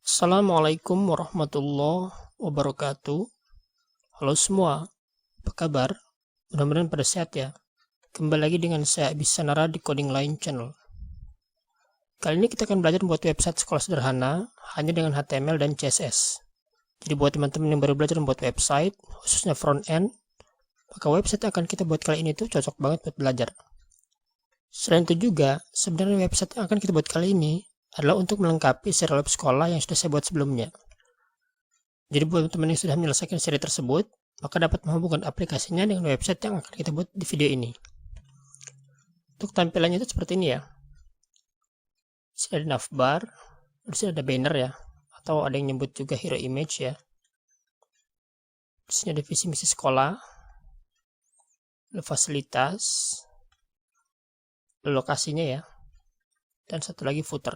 Assalamualaikum warahmatullahi wabarakatuh. Halo semua, apa kabar? Mudah-mudahan pada sehat ya. Kembali lagi dengan saya Abis Sanara di Coding Line Channel. Kali ini kita akan belajar membuat website sekolah sederhana hanya dengan HTML dan CSS. Jadi buat teman-teman yang baru belajar membuat website, khususnya front end, maka website yang akan kita buat kali ini tuh cocok banget buat belajar. Selain itu juga, sebenarnya website yang akan kita buat kali ini adalah untuk melengkapi serial web sekolah yang sudah saya buat sebelumnya. Jadi buat teman-teman yang sudah menyelesaikan seri tersebut, maka dapat menghubungkan aplikasinya dengan website yang akan kita buat di video ini. Untuk tampilannya itu seperti ini ya. Di sini ada navbar, di sini ada banner ya, atau ada yang nyebut juga hero image ya. Di sini ada visi misi sekolah, lalu fasilitas, lalu lokasinya ya, dan satu lagi footer.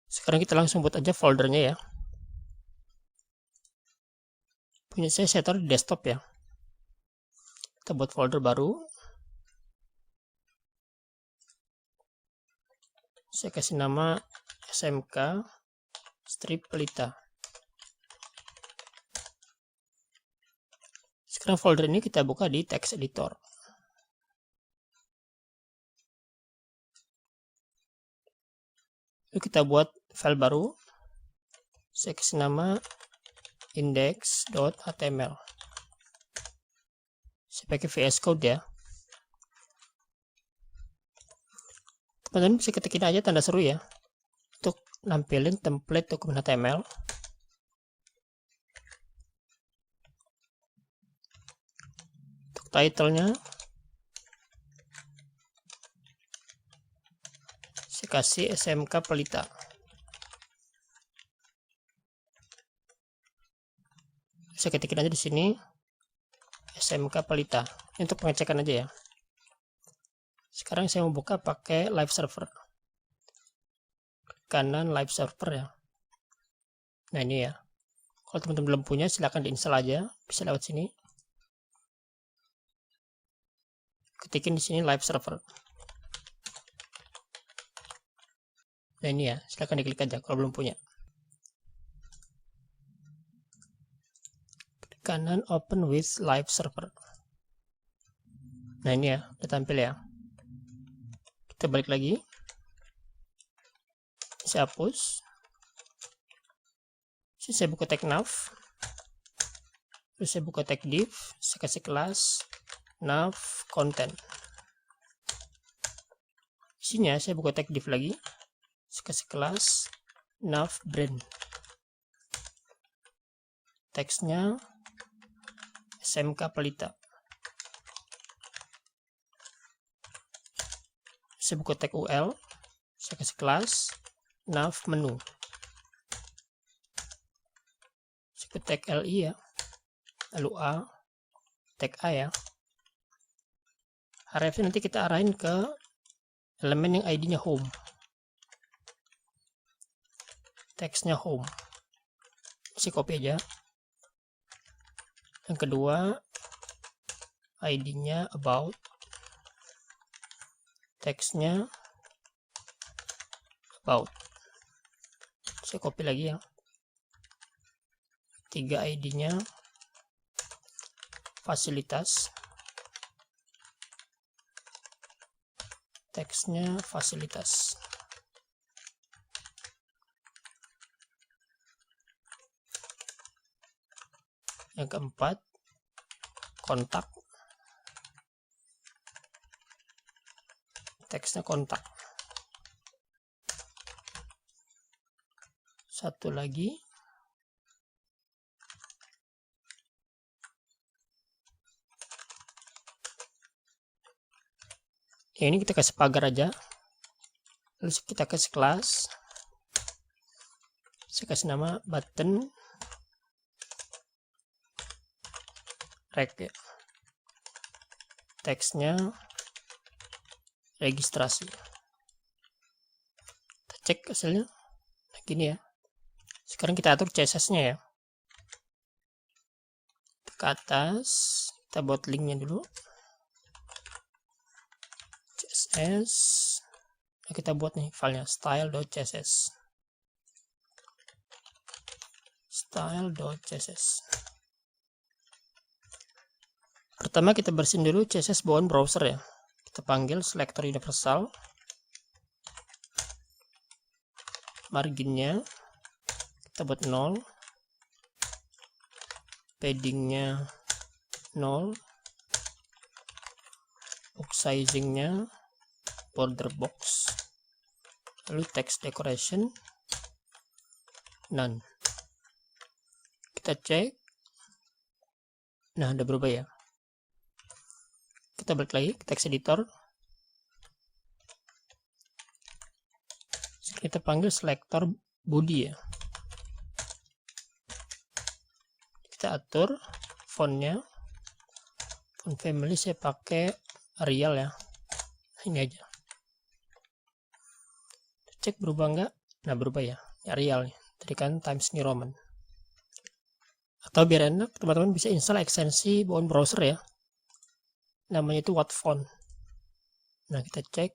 Sekarang kita langsung buat aja foldernya ya. Punya saya taruh di desktop ya. Kita buat folder baru. Saya kasih nama SMK Strip Pelita. Sekarang folder ini kita buka di text editor. Lalu kita buat file baru. Saya kasih nama index.html. Saya pakai VS Code ya. Teman-teman bisa ketikin aja tanda seru ya untuk nampilin template dokumen HTML. Untuk title-nya saya kasih SMK Pelita. Saya ketikin aja di sini SMK Pelita. Ini untuk pengecekan aja ya. Sekarang saya mau buka pakai live server. Kanan live server ya. Nah ini ya. Kalau teman-teman belum punya silahkan diinstal aja. Bisa lewat sini. Ketikin di sini live server. Nah ini ya. Silahkan diklik aja kalau belum punya. Kanan open with live server. Nah ini ya. Udah tampil ya. Kita balik lagi. Saya hapus. Saya buka tag nav. Terus saya buka tag div. Saya kasih kelas nav content. Isinya saya buka tag div lagi. Saya kasih kelas nav brand. Teksnya SMK Pelita. Saya buka tag UL. Saya kasih kelas nav menu. Saya buka tag LI ya. Lalu A. Tag A ya. Hrefnya nanti kita arahin ke elemen yang ID-nya home. Teksnya home. Saya copy aja. Yang kedua, ID-nya about. Teksnya about. Saya copy lagi ya. 3 ID-nya fasilitas. Teksnya fasilitas. Yang keempat, kontak. Teksnya kontak. Satu lagi. Yang ini kita kasih pagar aja. Lalu kita kasih kelas. Saya kasih nama button reg ya. Teksnya registrasi. Kita cek hasilnya. Nah gini ya. Sekarang kita atur CSS-nya ya. Ke atas. Kita buat linknya dulu. CSS. Nah, kita buat nih filenya style.css. style.css. Pertama kita bersihin dulu CSS bawaan browser ya. Kita panggil selector universal. Marginnya kita buat 0. Paddingnya 0. Box sizingnya border box. Lalu text decoration none. Kita cek. Nah, udah berubah ya. Kita balik lagi ke text editor. Kita panggil selector body ya. Kita atur fontnya. Font family saya pakai Arial ya. Ini aja. Cek berubah enggak? Nah, berubah ya. Arial nih. Tadi kan Times New Roman. Atau biar enak, teman-teman bisa install ekstensi bawaan browser ya. Namanya itu Wattfont. Nah, kita cek.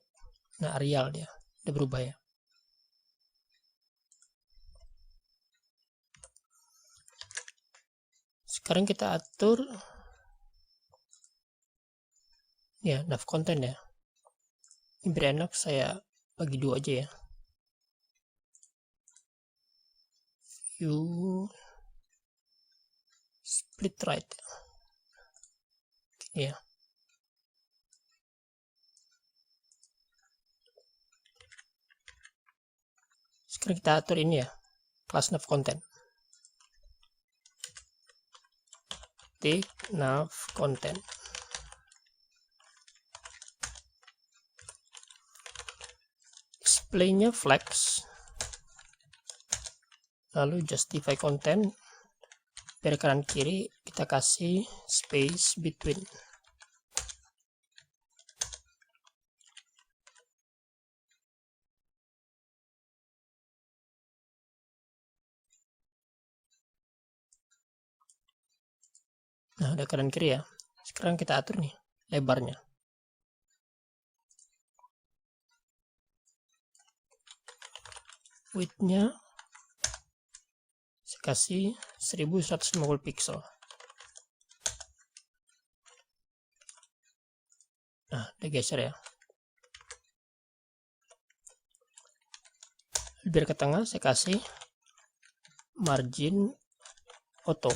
Nah, Arial dia. Udah berubah ya. Sekarang kita atur ya, nav content ya. Ini biar enak saya bagi dua aja ya. View split right ya. Sekarang kita atur ini ya, kelas nav content. Tik nav content. Displaynya flex. Lalu justify content. Biar kanan kiri kita kasih space between. Nah, udah kanan kiri ya. Sekarang kita atur nih lebarnya. Width-nya saya kasih 1150 pixel. Nah, udah geser ya. Biar ke tengah saya kasih margin auto.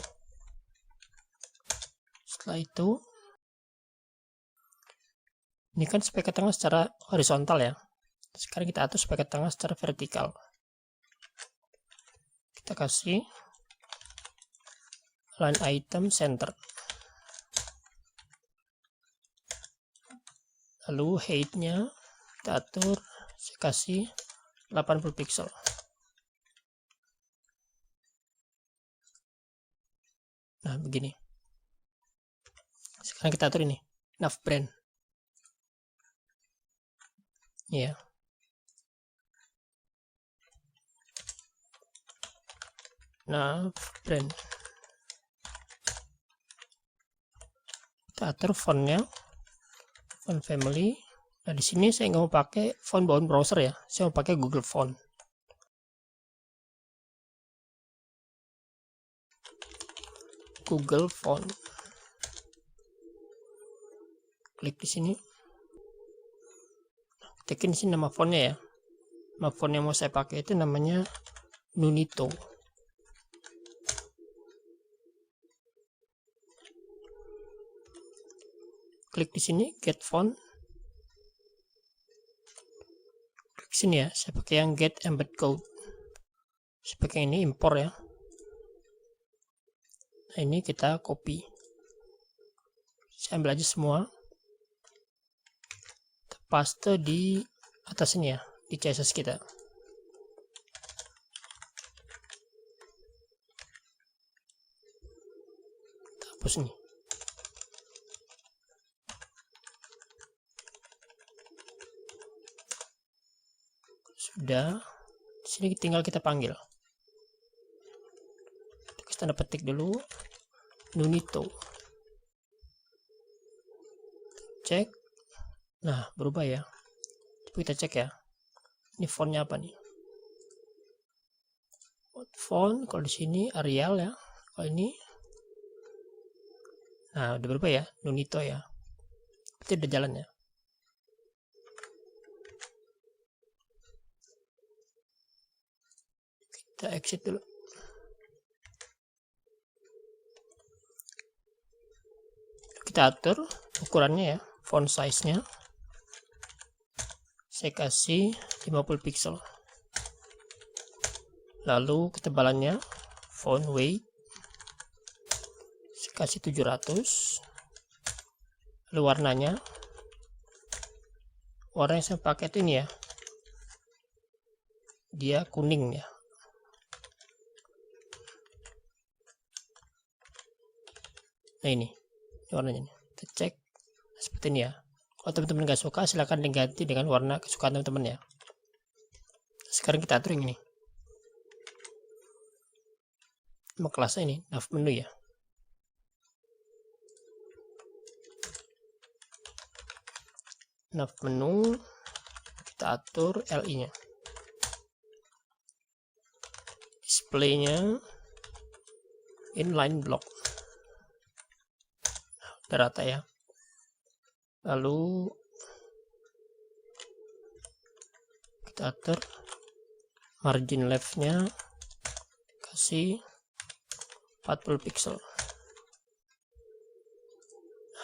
Setelah itu ini kan supaya ke tengah secara horizontal ya. Sekarang kita atur supaya ke tengah secara vertikal. Kita kasih line item center. Lalu height-nya kita atur, saya kasih 80 pixel. Nah, begini. Sekarang kita atur ini, nav brand. Ya. Nav brand. Kita atur fontnya, font family. Nah, di sini saya nggak mau pakai font bawaan browser ya. Saya mau pakai Google Font. Google Font. Klik di sini. Ketik di sini nama fontnya ya. Nama font yang mau saya pakai itu namanya Nunito. Klik di sini get font. Klik sini ya, saya pakai yang get embed code. Saya pakai ini impor ya. Nah, ini kita copy. Saya ambil aja semua. Kita paste di atas ini ya, di CSS kita. Kita hapus nih. Sudah, di sini tinggal kita panggil. Kita tanda petik dulu, Nunito. Cek. Nah, berubah ya. Coba kita cek ya. Ini fontnya apa nih? font, kalau di sini Arial ya, kalau ini nah udah berubah ya, Nunito ya, itu udah jalan ya. Kita exit dulu. Kita atur ukurannya ya, font size nya saya kasih 50 pixel, lalu ketebalannya font weight saya kasih 700, lalu warna yang saya pakai itu ini ya, dia kuning ya. Nah ini warnanya nih. Kita cek seperti ini ya. Kalau teman-teman nggak suka silahkan diganti dengan warna kesukaan teman-teman ya. Sekarang kita atur yang ini. Nama kelasnya ini nav menu ya. Nav menu kita atur LI nya. Displaynya inline block. Udah rata ya. Lalu kita atur margin left nya kasih 40 pixel.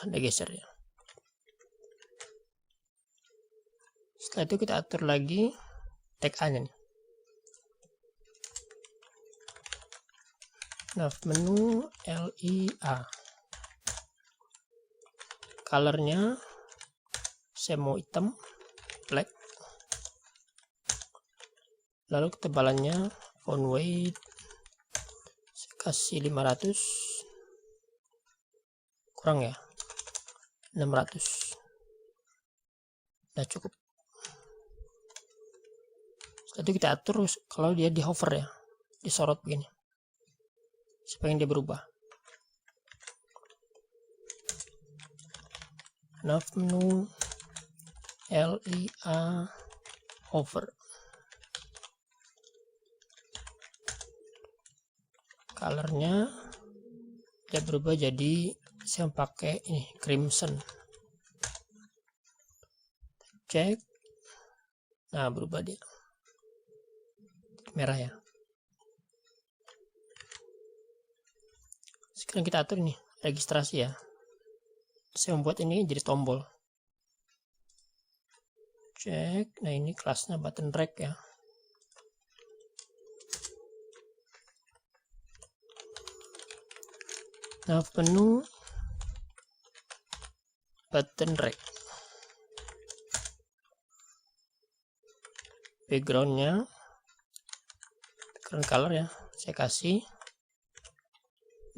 Nah, geser ya. Setelah itu kita atur lagi tag A nya nih. Nav menu LIA. Colornya saya mau hitam, black. Lalu ketebalannya font weight saya kasih 500, kurang ya, 600. Nah cukup. Setelah itu kita atur kalau dia di hover ya, disorot begini supaya dia berubah. Nav menu LIA hover. Colornya dia berubah jadi saya pakai ini crimson. Cek. Nah berubah dia merah ya. Sekarang kita atur ini registrasi ya. Saya membuat ini jadi tombol. Cek. Nah ini kelasnya button rack ya. Nav menu button rack. Backgroundnya background color ya, saya kasih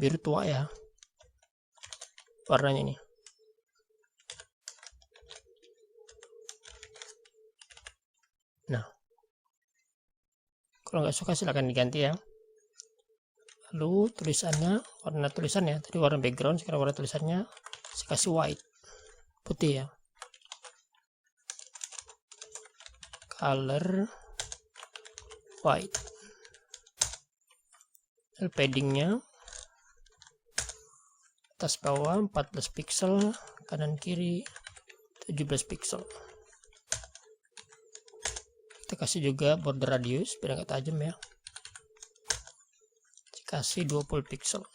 biru tua ya warnanya ini. Nah kalau nggak suka silahkan diganti ya. Lalu tulisannya, warna tulisannya tadi warna background, sekarang warna tulisannya saya kasih white, putih ya. Color white. Lalu paddingnya atas bawah 14 pixel, kanan kiri 17 pixel. Kita kasih juga border radius biar nggak tajam ya, kasih 20 pixel.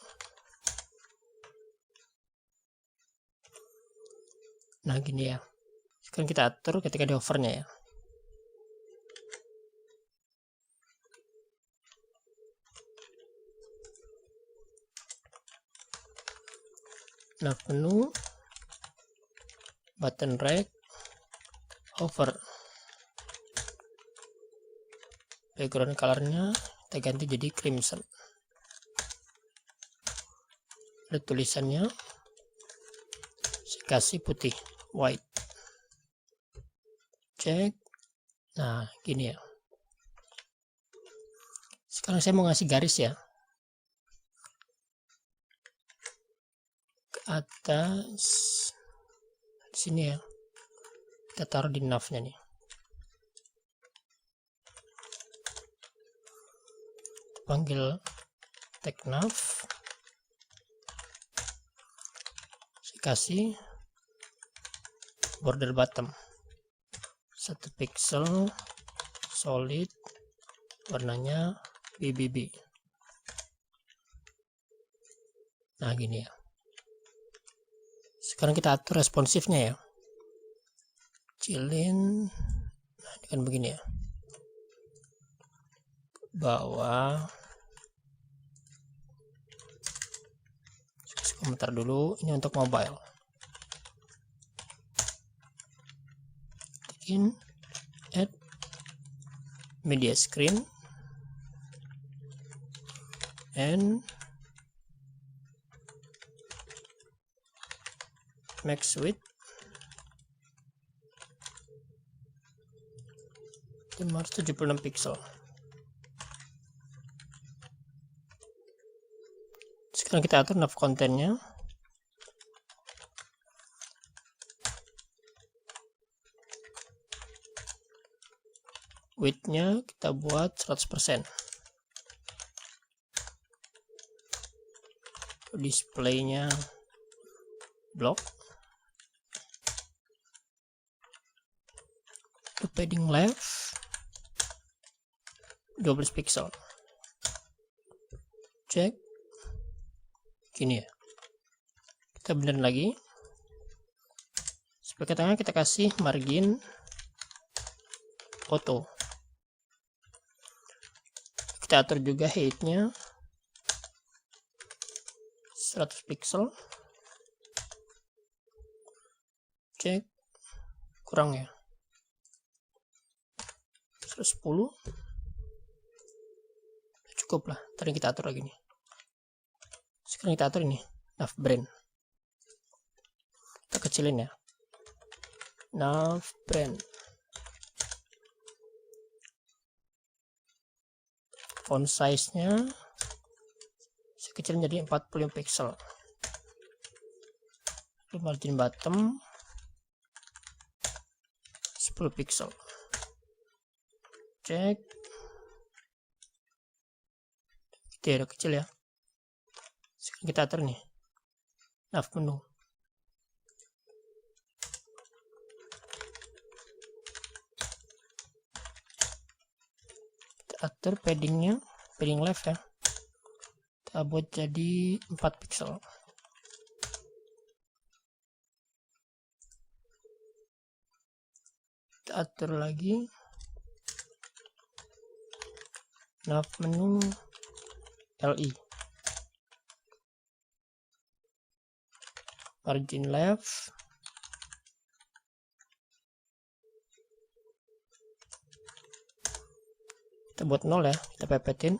Nah gini ya. Sekarang kita atur ketika di hovernya ya. Nah menu button rack hover. Background colornya kita ganti jadi crimson. Ada tulisannya saya kasih putih, white. Cek. Nah gini ya. Sekarang saya mau ngasih garis ya ke atas sini ya. Kita taruh di navnya nih. panggil tag nav, saya kasih border bottom 1 pixel solid, warnanya BBB. Nah gini ya. Sekarang kita atur responsifnya ya, kecilin. Nah ini kan begini ya, bawah. Komentar dulu, ini untuk mobile. In add media screen and max width 576 pixel. Sekarang kita atur nav kontennya. Width-nya kita buat 100%. Display-nya block. Padding left 12 pixel. Cek. Gini ya. Kita benerin lagi. Sebagai tengah kita kasih margin auto. Kita atur juga height-nya 100 pixel. Cek. Kurang ya. 110. Cukup lah. Tadi kita atur lagi nih. Sekarang kita atur ini nav brand. Kita kecilin ya. Nav brand. Font size-nya saya kecilin jadi 45 pixel. Margin bottom 10 pixel. Cek. Itu udah kecil ya. Sekarang kita atur nih nav menu. Kita atur paddingnya, padding left ya, kita buat jadi 4 pixel. Kita atur lagi nav menu LI, margin left kita buat 0 ya, kita pepetin.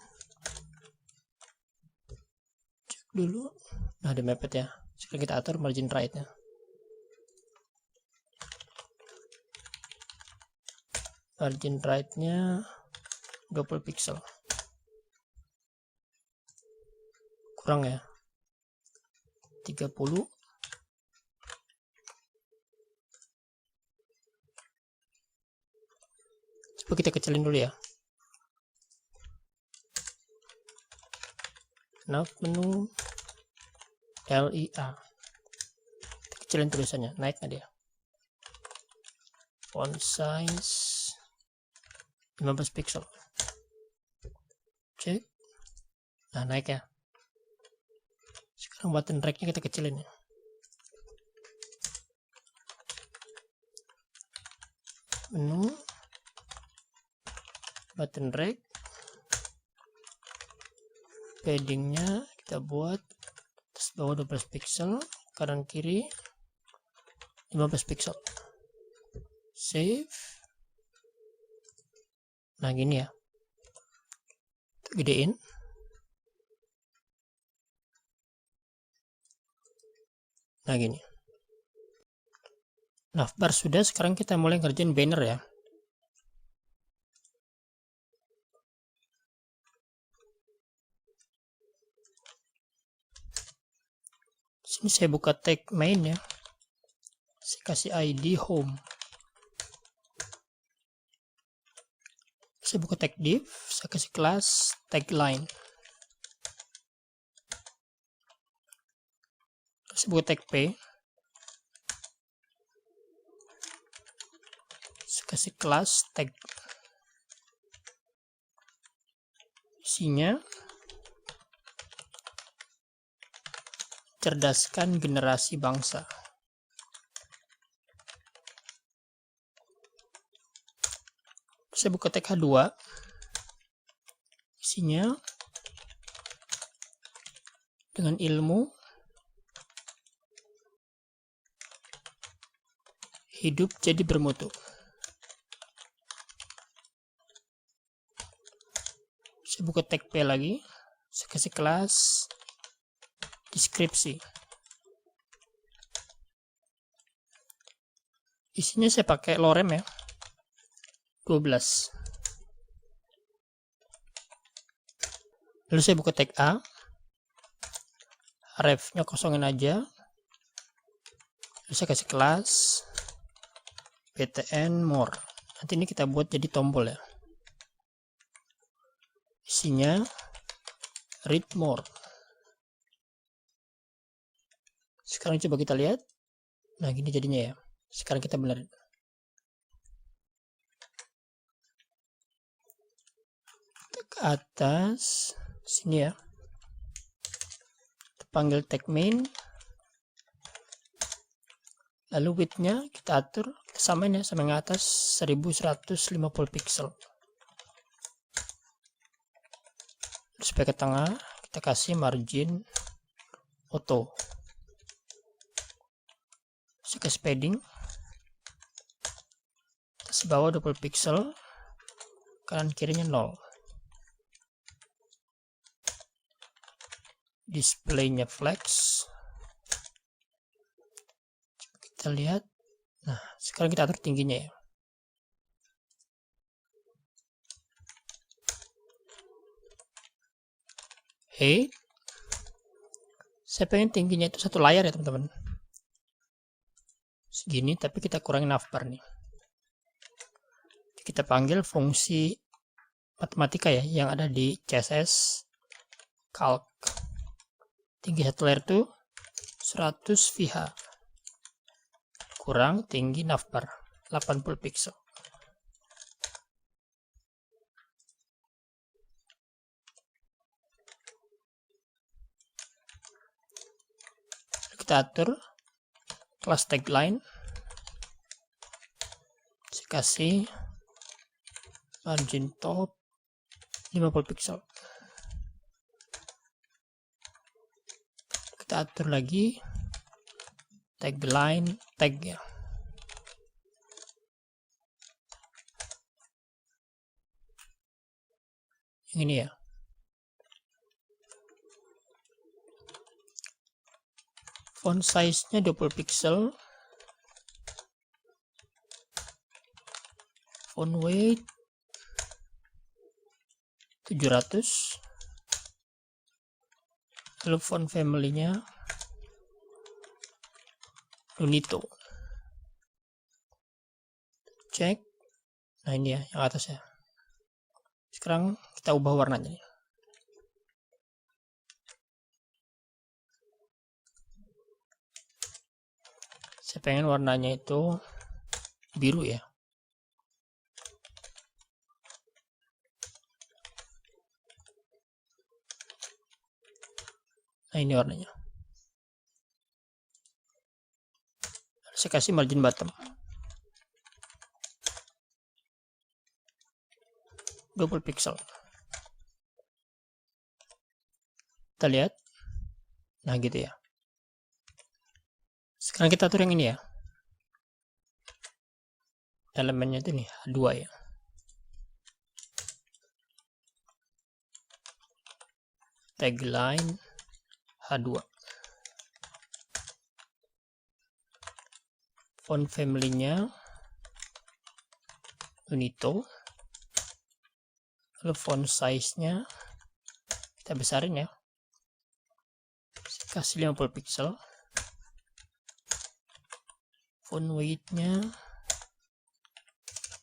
Cek dulu. Nah ada mepet ya. Sekarang kita atur margin right nya. Margin right nya 20 pixel. Kurang ya. 30. Coba kita kecilin dulu ya. Nav menu LIA. Kita kecilin tulisannya, naik nggak dia? Font size 15 pixel. Cek. Nah naik ya. Sekarang button drag-nya kita kecilin ya. Menu button drag, paddingnya kita buat atas bawah 12 pixel, kanan kiri 15 pixel. Save. Nah gini ya, kita gedein. Nah gini. Navbar sudah, sekarang kita mulai ngerjain banner ya. Sini saya buka tag main ya. Saya kasih ID home. Saya buka tag div, saya kasih kelas tagline. Saya buka tag P, saya kasih kelas tag, isinya cerdaskan generasi bangsa. Saya buka tag H2, isinya dengan ilmu hidup jadi bermutu. Saya buka tag P lagi, saya kasih kelas deskripsi. Isinya saya pakai lorem ya, 12. Lalu saya buka tag A, ref-nya kosongin aja. Lalu saya kasih kelas ptn more. Nanti ini kita buat jadi tombol ya. Isinya read more. Sekarang coba kita lihat. Nah, gini jadinya ya. Sekarang kita benerin. Kita ke atas sini ya. Kita panggil tag main. Lalu width-nya kita atur, kita samain ya sama yang atas 1150 pixel. Supaya ke tengah kita kasih margin auto. Saya kasih padding. Atas bawah 20 pixel, kanan kirinya 0. Displaynya flex. Kita lihat. Nah, sekarang kita atur tingginya ya. Saya pengen tingginya itu satu layar ya teman-teman. Segini, tapi kita kurangin navbar nih. Kita panggil fungsi matematika ya yang ada di CSS Calc. Tinggi satu layar itu 100 VH. Kurang tinggi navbar 80 pixel. Kita atur kelas tagline. Saya kasih margin top 50 pixel. Kita atur lagi tagline tag ya. Yang ini ya. Font size-nya 20 pixel. Font weight 700. Lalu font family-nya Lunito. Cek. Nah, ini ya yang atas ya. Sekarang kita ubah warnanya nih. Saya pengen warnanya itu biru ya. Nah, ini warnanya. Saya kasih margin bottom 20 pixel. Kita lihat. Nah, gitu ya. Sekarang kita atur yang ini ya. Elemennya itu nih, H2 ya. Tagline H2. Font family-nya Lunito. Lalu font size-nya kita besarin ya. Kasih 50 pixel. Font weight-nya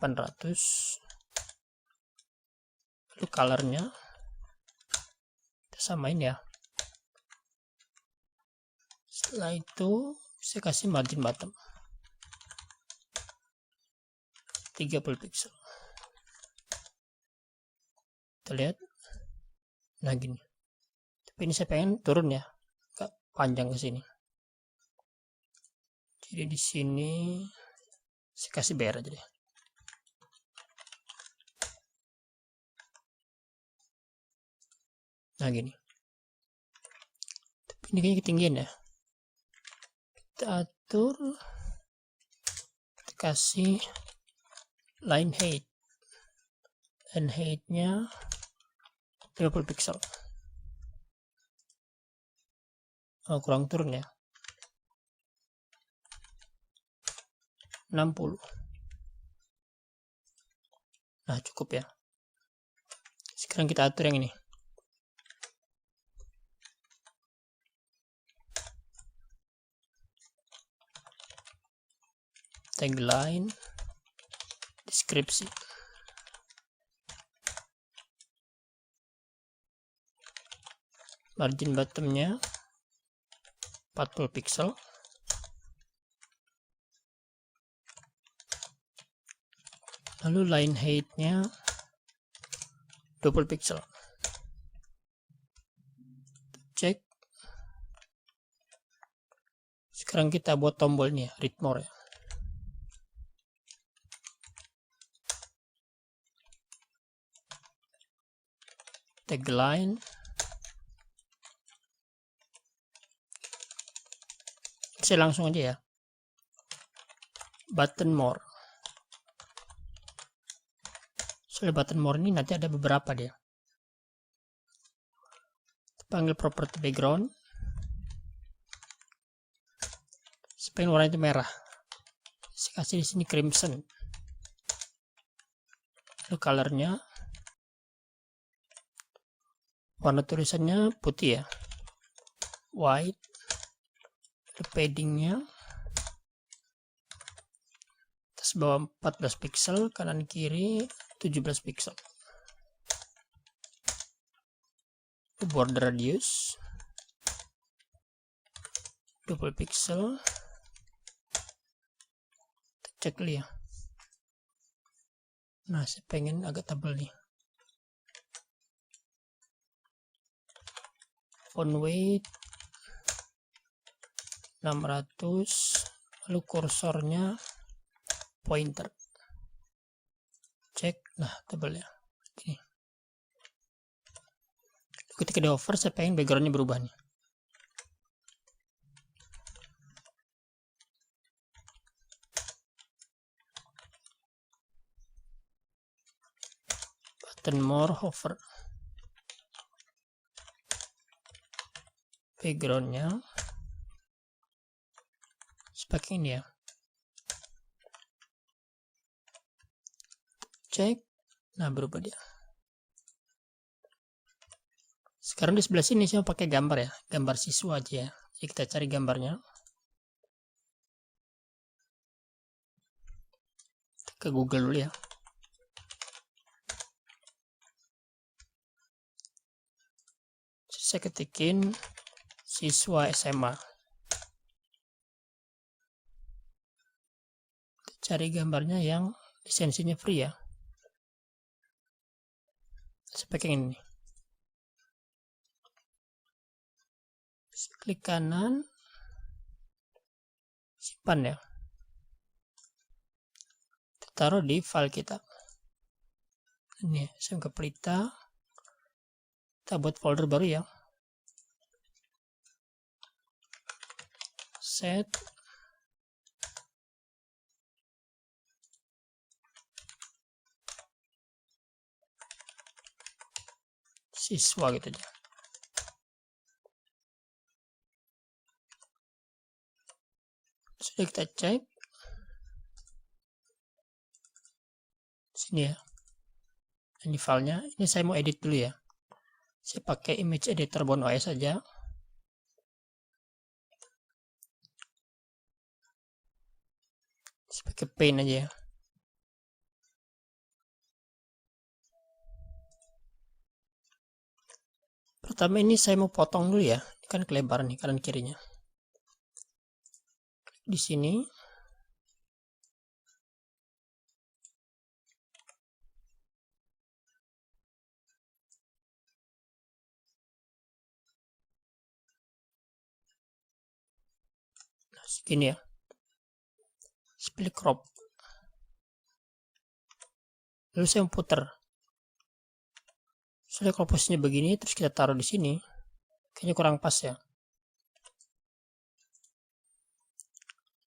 800. Lalu color-nya kita samain ya. Setelah itu saya kasih margin bottom 30 pixel. Kita lihat. Nah gini. Tapi ini saya pengen turun ya, agak panjang ke sini. Jadi di sini saya kasih BR aja deh. Nah gini. Tapi ini kayaknya ketinggian ya. Kita atur, kita kasih line height. Line height-nya 50 pixel. Oh, kurang turun ya. 60. Nah, cukup ya. Sekarang kita atur yang ini. Tagline, deskripsi. Margin bottomnya 40 pixel. Lalu line height-nya 20 pixel. Cek. Sekarang kita buat tombolnya, read more ya. Tagline. Saya langsung aja ya. Button more. Soalnya button more ini nanti ada beberapa dia. Panggil property background. Supaya warna itu merah. Saya kasih di sini crimson. Lalu colornya, warna tulisannya putih ya, white. Lalu paddingnya atas bawah 14 pixel, kanan kiri 17 pixel. Border radius 20 pixel. Cek dulu ya. Nah, saya pengen agak tebal nih. Font weight 600. Lalu kursornya pointer. Cek. Nah, tebal ya. Gini. Ketika di over, saya pengen backgroundnya berubah nih. Button more, hover. Backgroundnya seperti ini ya. Cek. Nah, berubah dia. Sekarang di sebelah sini saya pakai gambar ya, gambar siswa aja ya. Jadi kita cari gambarnya. Ke Google dulu ya. Saya ketikin siswa SMA. Cari gambarnya yang lisensinya free ya. Saya pakai ini. Klik kanan, simpan ya. Kita taruh di file kita. Ini saya buka pelita. Kita buat folder baru ya. Set. Siswa gitu aja. Sudah kita cek. Sini ya. Ini filenya. Ini saya mau edit dulu ya. Saya pakai image editor Bon OS saja. Saya pakai paint aja ya. Pertama ini saya mau potong dulu ya. Ini kan kelebaran nih kanan kirinya. di sini. Nah, segini ya. Split crop. Lalu saya putar. Soalnya kalau posisinya begini terus kita taruh di sini, kayaknya kurang pas ya.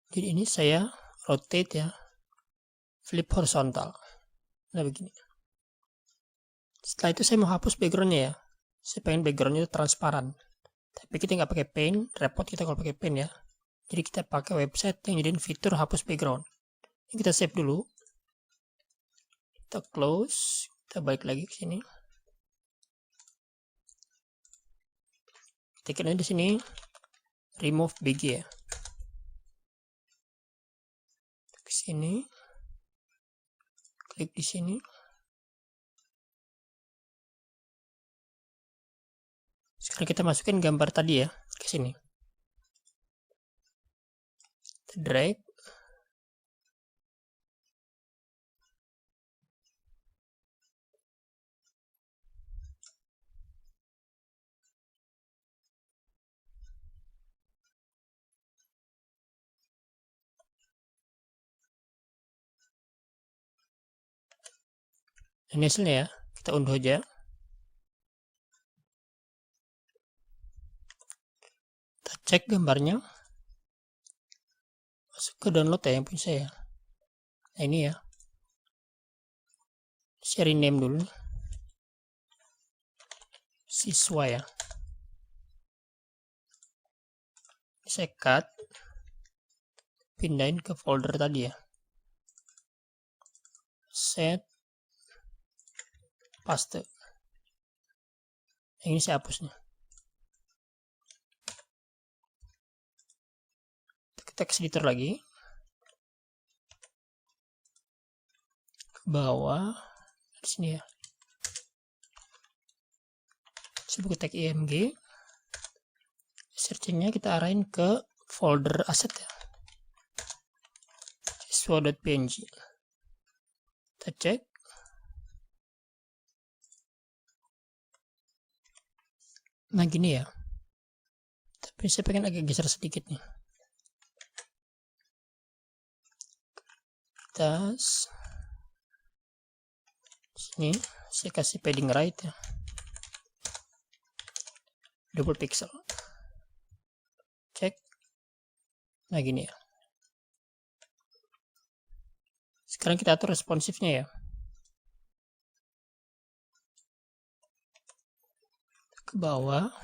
Jadi ini saya rotate ya, flip horizontal. Nah begini. Setelah itu saya mau hapus backgroundnya ya. Saya pengen backgroundnya itu transparan. Tapi kita nggak pakai paint, repot kita kalau pakai paint ya. Jadi kita pakai website yang jadiin fitur hapus background. Ini kita save dulu. Kita close, kita balik lagi ke sini. Tekan aja di sini remove BG ya. Ke sini. Klik di sini. Sekarang kita masukin gambar tadi ya ke sini. Kita drag. Ini hasilnya ya, kita unduh aja. Kita cek gambarnya, masuk ke download ya yang punya saya. Nah ini ya, saya rename dulu, siswa ya. Saya cut, pindahin ke folder tadi ya. Set, paste. Yang ini saya hapus nih. Text editor lagi. Ke bawah. Di sini ya. Saya buka tag img. Searchingnya kita arahin ke folder aset ya. siswa.png. Kita cek. Nah gini ya. Tapi saya pengen agak geser sedikit nih. Tas sini saya kasih padding right ya, double pixel, cek. Nah gini ya. Sekarang kita atur responsifnya ya, ke bawah.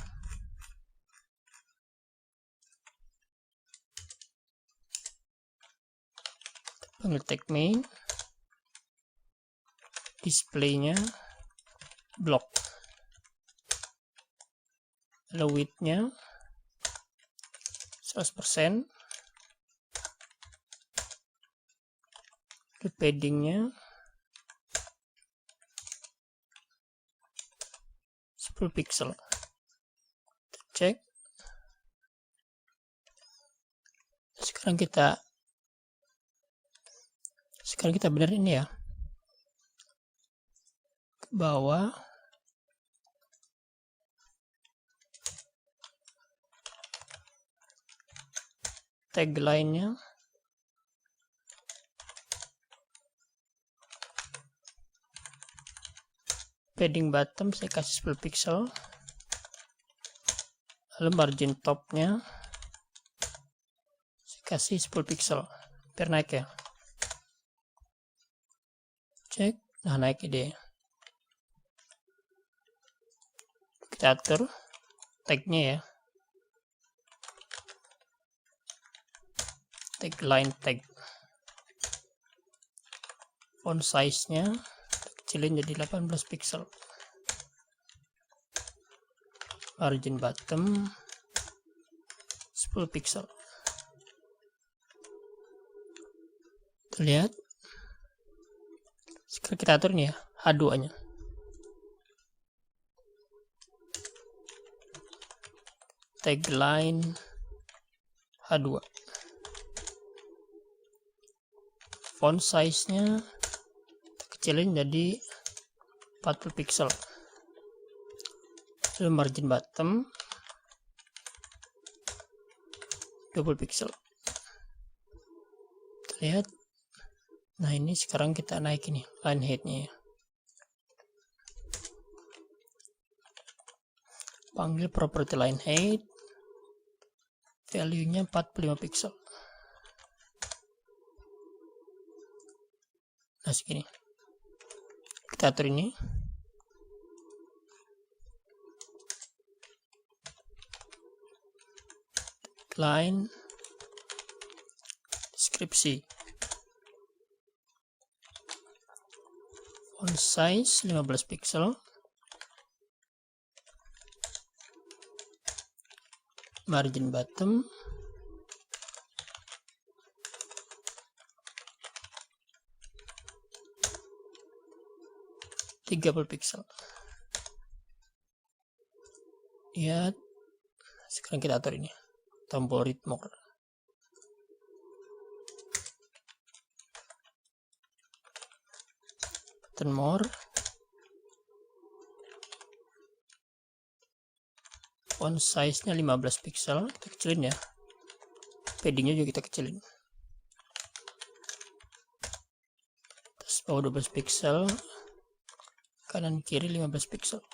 Panggil tag main, displaynya block, lalu widthnya 100%, lalu paddingnya 10 pixel. Cek. Sekarang kita benar ini ya, ke bawah. Tagline-nya padding bottom saya kasih 10 pixel, lalu margin topnya saya kasih 10 pixel biar naik ya. Cek. Nah naik ide. Kita atur tagnya ya, tagline tag, font size nya kecilin jadi 18 pixel, margin bottom 10 pixel. Lihat. Sekarang kita atur nih ya H2 nya, tagline H2. Font size-nya kita kecilin jadi 40 pixel. Lalu margin bottom 20 pixel. Lihat. Nah, ini sekarang kita naik ini line height-nya ya. Panggil property line height, value-nya 45 pixel. Nah, segini. Kita atur ini. Line deskripsi. Font size 15 pixel. Margin bottom 30 pixel. Ya, sekarang kita atur ini tombol read more. Button more. Font size-nya 15 pixel, kita kecilin ya. Padding-nya juga kita kecilin. Terus bawah 12 pixel, kanan kiri 15 pixel.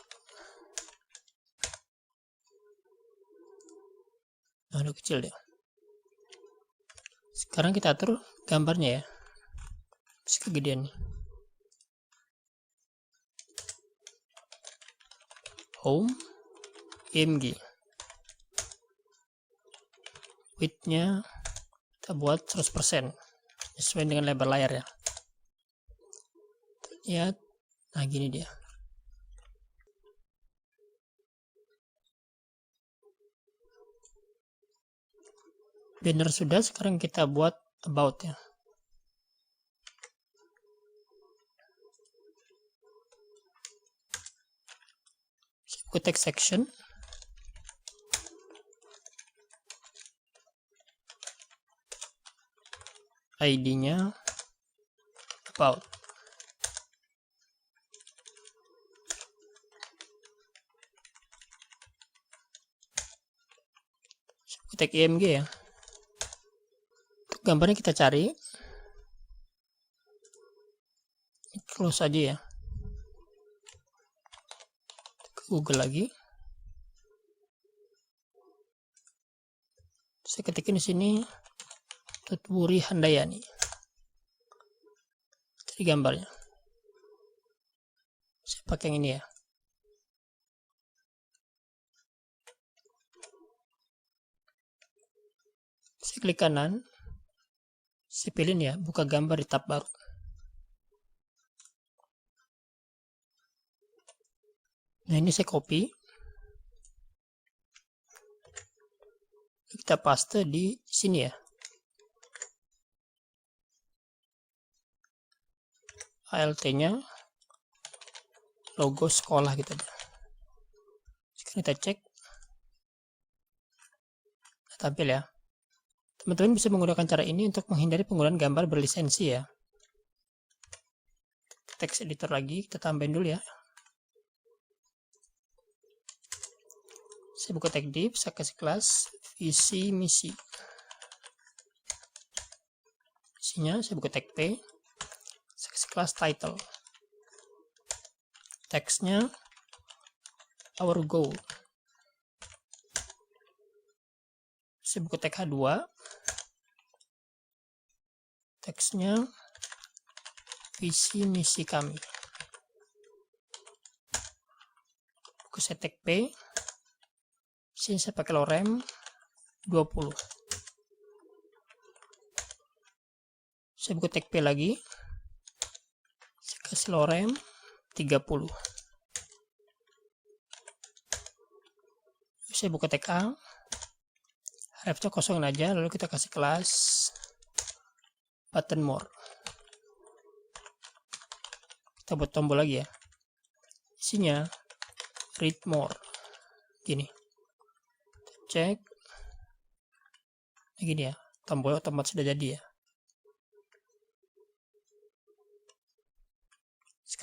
Nah, udah kecil ya. Sekarang kita atur gambarnya ya. Masih kegedean nih. Home, IMG. Width-nya kita buat 100% sesuai dengan lebar layar ya. Lihat, nah gini dia. Banner sudah, sekarang kita buat about ya. Buku text section. ID-nya about. Buku tag IMG ya. Untuk gambarnya kita cari. Close aja ya. Ke Google lagi. Saya ketikin di sini Tutburi Handayani. Jadi gambarnya. Saya pakai yang ini ya. Saya klik kanan. Saya pilih ya, buka gambar di tab baru. Nah, ini saya copy. Kita paste di sini ya. ALT-nya logo sekolah gitu aja. Sekarang kita cek. Nah, tampil ya. Teman-teman bisa menggunakan cara ini untuk menghindari penggunaan gambar berlisensi ya. Text editor lagi, kita tambahin dulu ya. Saya buka tag div, saya kasih kelas visi misi. Isinya saya buka tag p, saya kasih kelas title. Teksnya our goal. Saya buka tag h2. Teksnya visi misi kami. Buka saya tag p. Sini saya pakai lorem 20. Saya buka tag P lagi. Saya kasih lorem 30. Saya buka tag A. Refnya kosongin aja, lalu kita kasih kelas button more. Kita buat tombol lagi ya. Isinya read more. Gini. Cek. Nah, gini ya, tombol otomatis sudah jadi ya.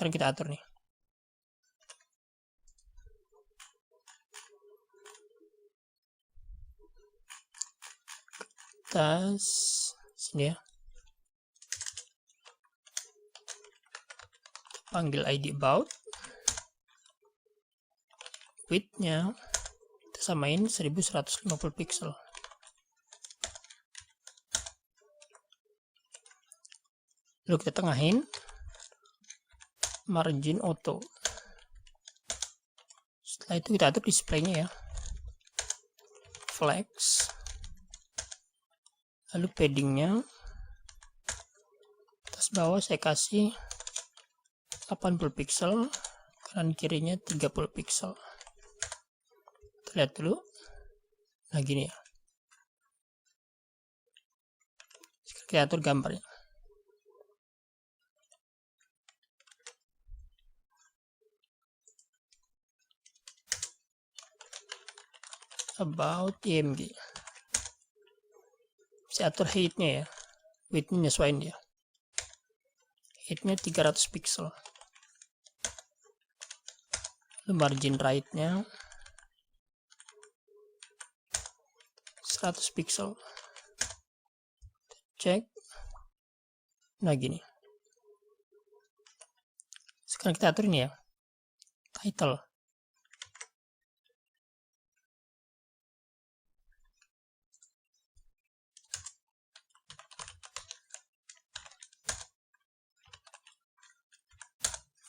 Sekarang kita atur nih. Atas sini ya. Panggil ID about. Width-nya kita samain 1150 pixel. Lalu kita tengahin margin auto. Setelah itu kita atur displaynya ya. Flex. Lalu paddingnya atas bawah saya kasih 80 pixel, kanan kirinya 30 pixel. Kita lihat dulu. Nah gini ya. Sekarang kita atur gambarnya. About img. Saya atur height-nya ya. Width-nya nyesuaiin dia. Height-nya 300 pixel. Lalu margin right-nya 100 pixel. Cek. Nah gini. Sekarang kita atur ini ya. Title.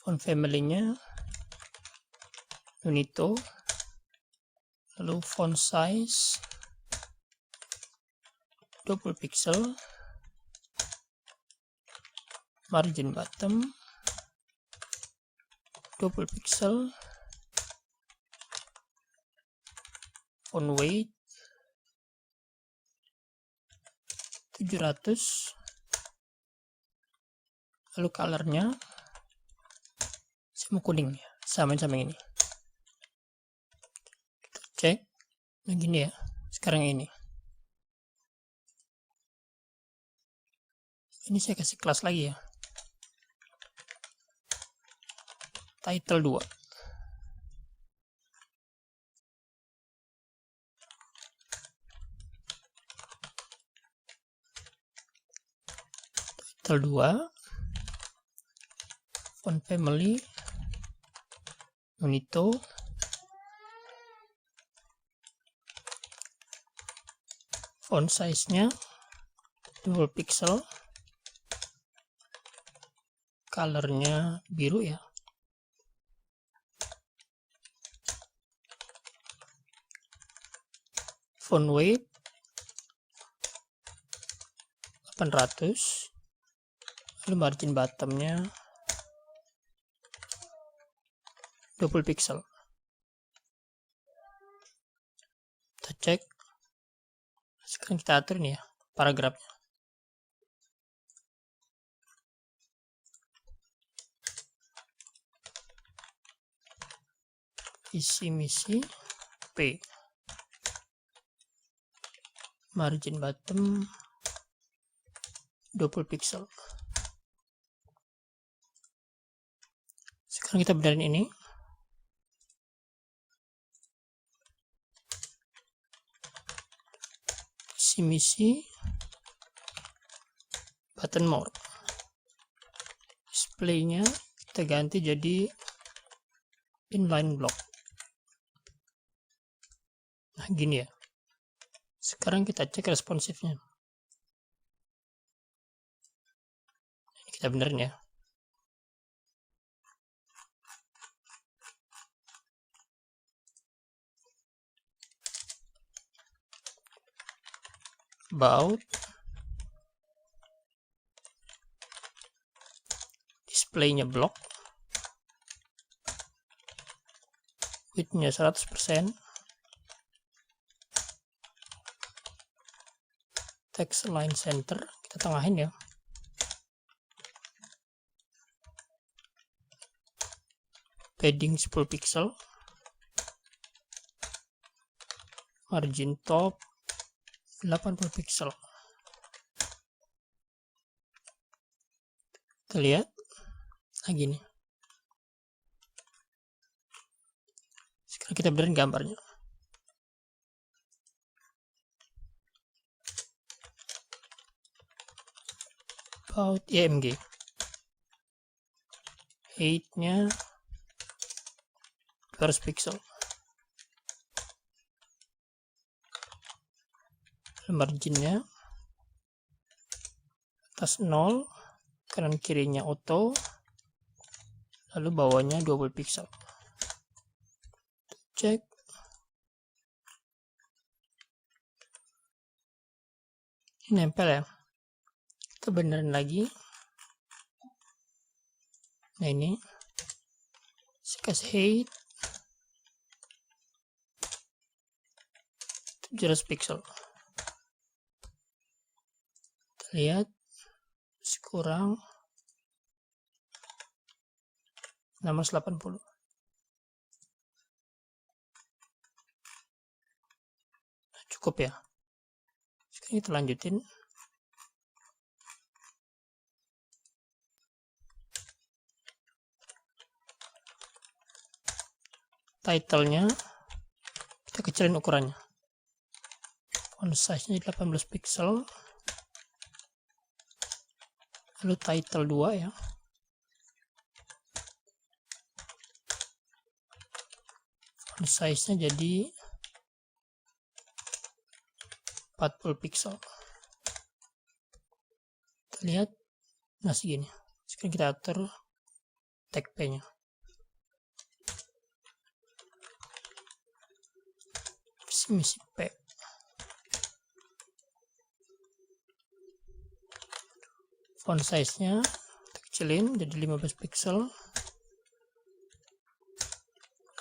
Font family-nya Unito, lalu font size 20 pixel, margin bottom 20 pixel, font weight 700, lalu colornya saya mau kuning ya, samain sama ini. Kita cek, nah gini ya, sekarang ini. Ini saya kasih kelas lagi ya. Title 2. Title 2. Font family Unito. Font size-nya 20 pixel. Colornya biru ya. Font weight 800. Lalu margin bottomnya 20 pixel. Kita cek. Sekarang kita atur ini ya, paragrafnya. Visi misi P. Margin bottom 20 pixel. Sekarang kita benerin ini. Visi misi button more. Displaynya kita ganti jadi inline block. Nah gini ya. Sekarang kita cek responsifnya. Ini kita benerin ya. About displaynya block, width-nya 100%, text align center kita tengahin ya, padding 10 pixel, margin top 80 pixel. Kita lihat, nah gini. Sekarang kita benerin gambarnya. About IMG. Height-nya 200 pixel. Marginnya atas 0, kanan kirinya auto, lalu bawahnya 20 pixel. Cek. Ini nempel ya. Kita benerin lagi. Nah ini saya kasih height 700 pixel. Kita lihat masih kurang 680. Nah, cukup ya. Sekarang kita lanjutin. Title-nya kita kecilin ukurannya. Font size-nya 18 pixel. Lalu title 2 ya. Font size-nya jadi 40 pixel. Kita lihat masih gini. Sekarang kita atur tag P-nya. Misi P. Font size-nya kita kecilin jadi 15 pixel.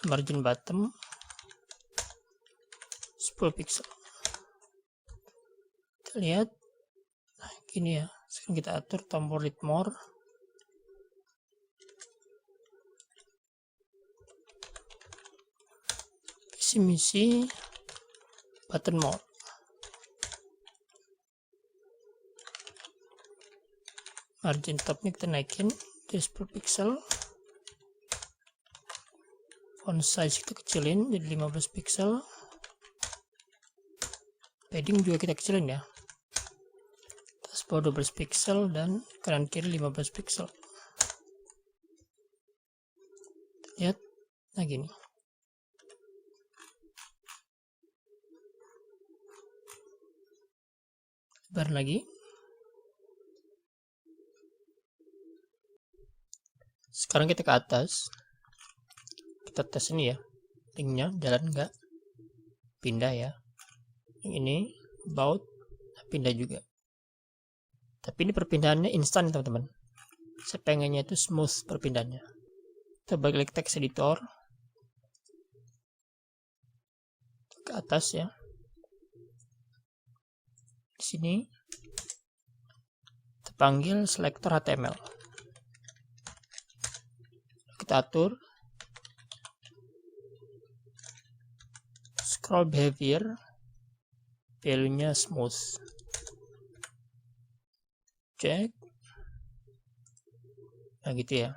Margin bottom 10 pixel. Kita lihat, nah gini ya. Sekarang kita atur tombol read more. Misi button mode. Margin topnya kita naikin jadi 10 pixel. Font size kita kecilin jadi 15 pixel. Padding juga kita kecilin ya. Atas bawah 12 pixel dan kanan kiri 15 pixel. Lihat, nah gini. Lebar lagi. Sekarang kita ke atas. Kita tes ini ya. Linknya jalan nggak? Pindah ya. Yang ini about pindah juga. Tapi ini perpindahannya instan teman-teman. Saya pengennya itu smooth perpindahannya. Kita balik lagi text editor. Ke atas ya. Di sini kita panggil selector HTML. Kita atur scroll behavior, value-nya smooth. Cek. Nah gitu ya.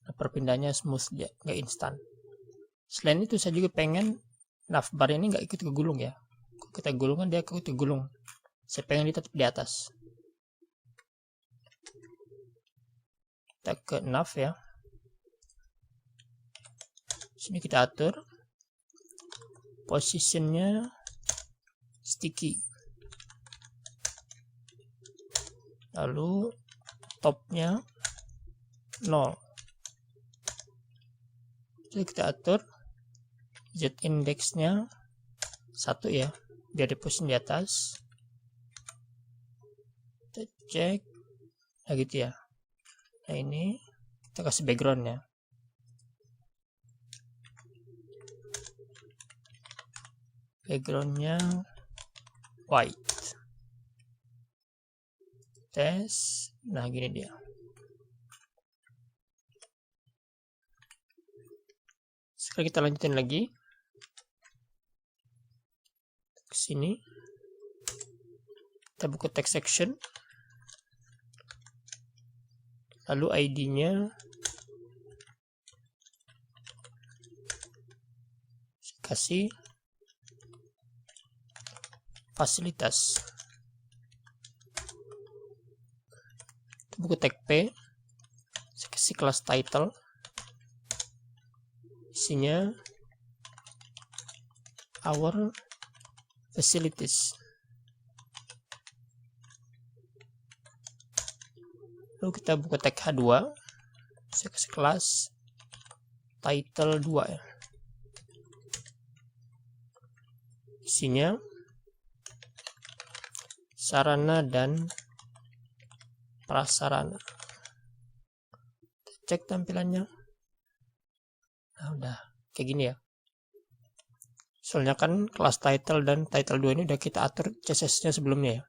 Nah, perpindahannya smooth ya, nggak instan. Selain itu saya juga pengen navbar ini nggak ikut kegulung ya. Kalau kita gulung kan dia ikut kegulung. Saya pengen dia tetap di atas. Kita ke nav ya. Sini kita atur positionnya sticky. Lalu topnya 0. Jadi kita atur z indexnya 1 ya, biar di posisi di atas. Kita cek, nah gitu ya. Nah ini kita kasih backgroundnya. Backgroundnya white. Tes, nah gini dia. Sekarang kita lanjutin lagi ke sini. Kita buka text section. Lalu ID-nya kasih fasilitas. Buku tag P, saya kasih kelas title, isinya our facilities. Lalu kita buka tag H2, saya kasih kelas title 2 ya. Isinya sarana dan prasarana. Cek tampilannya. Nah, udah kayak gini ya. Soalnya kan kelas title dan title 2 ini udah kita atur CSS-nya sebelumnya ya.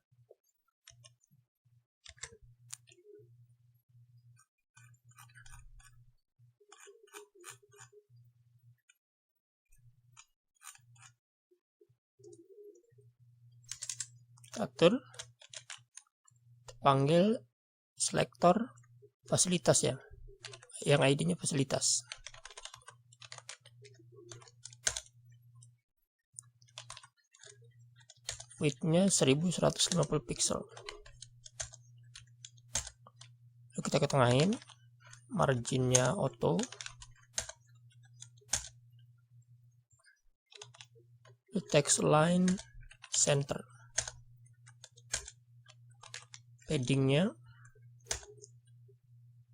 Atur, panggil selektor fasilitas ya, yang ID-nya fasilitas. Width-nya 1150 pixel. Lalu kita ketengahin, marginnya auto, text line center. Paddingnya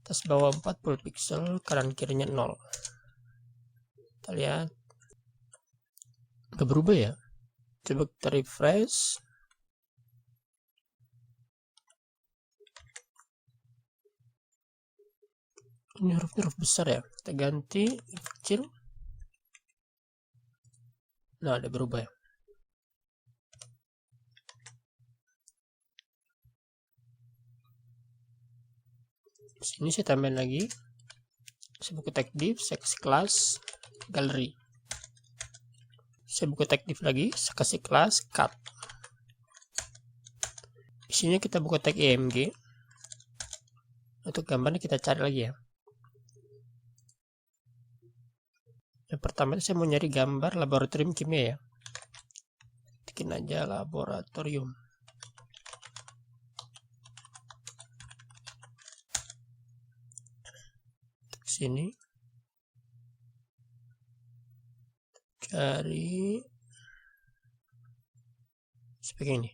atas bawah 40 pixel, kanan kirinya 0. Kita lihat udah berubah ya. Coba kita refresh. Ini huruf besar ya, kita ganti kecil. Nah, ada berubah ya. Sini saya tambahin lagi, saya buka tag div, saya kasih kelas gallery. Saya buka tag div lagi, saya kasih kelas cut. Isinya kita buka tag img. Untuk gambarnya kita cari lagi ya. Yang pertama saya mau nyari gambar laboratorium kimia ya. Bikin aja laboratorium. Sini cari seperti ini.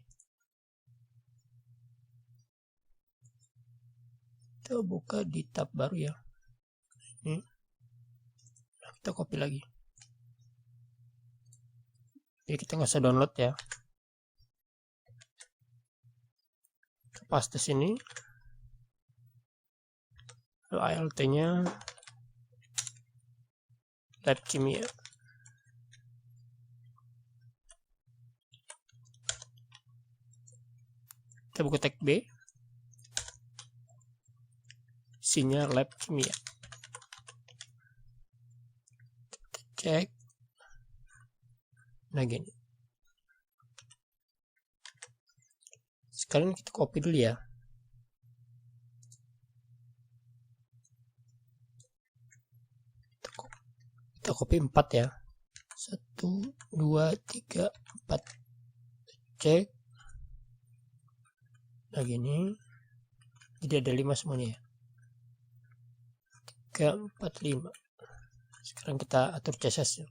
Kita buka di tab baru ya. Ini kita copy lagi. Jadi kita nggak usah download ya. Paste sini. Lalu ALT-nya lab kimia. Kita buka tag B, isinya lab kimia. Kita cek. Nah gini. Sekarang kita copy dulu ya. Kita copy 4 ya. 1, 2, 3, 4. Cek. Nah gini. Jadi ada 5 semuanya ya. 3, 4, 5. Sekarang kita atur CSS ya.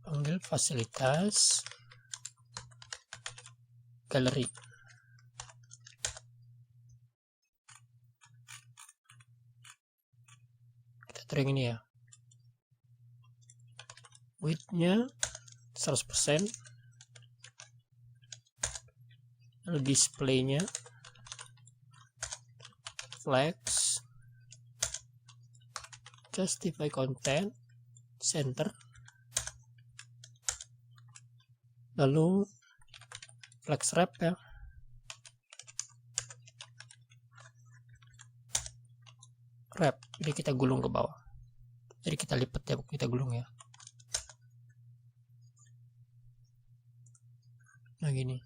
Panggil fasilitas galeri. Kita atur yang ini ya. Width-nya 100%. Lalu display-nya flex, justify content, center. Lalu flex wrap ya. Wrap, jadi kita gulung ke bawah. Jadi kita lipat ya, kita gulung ya. Nah gini.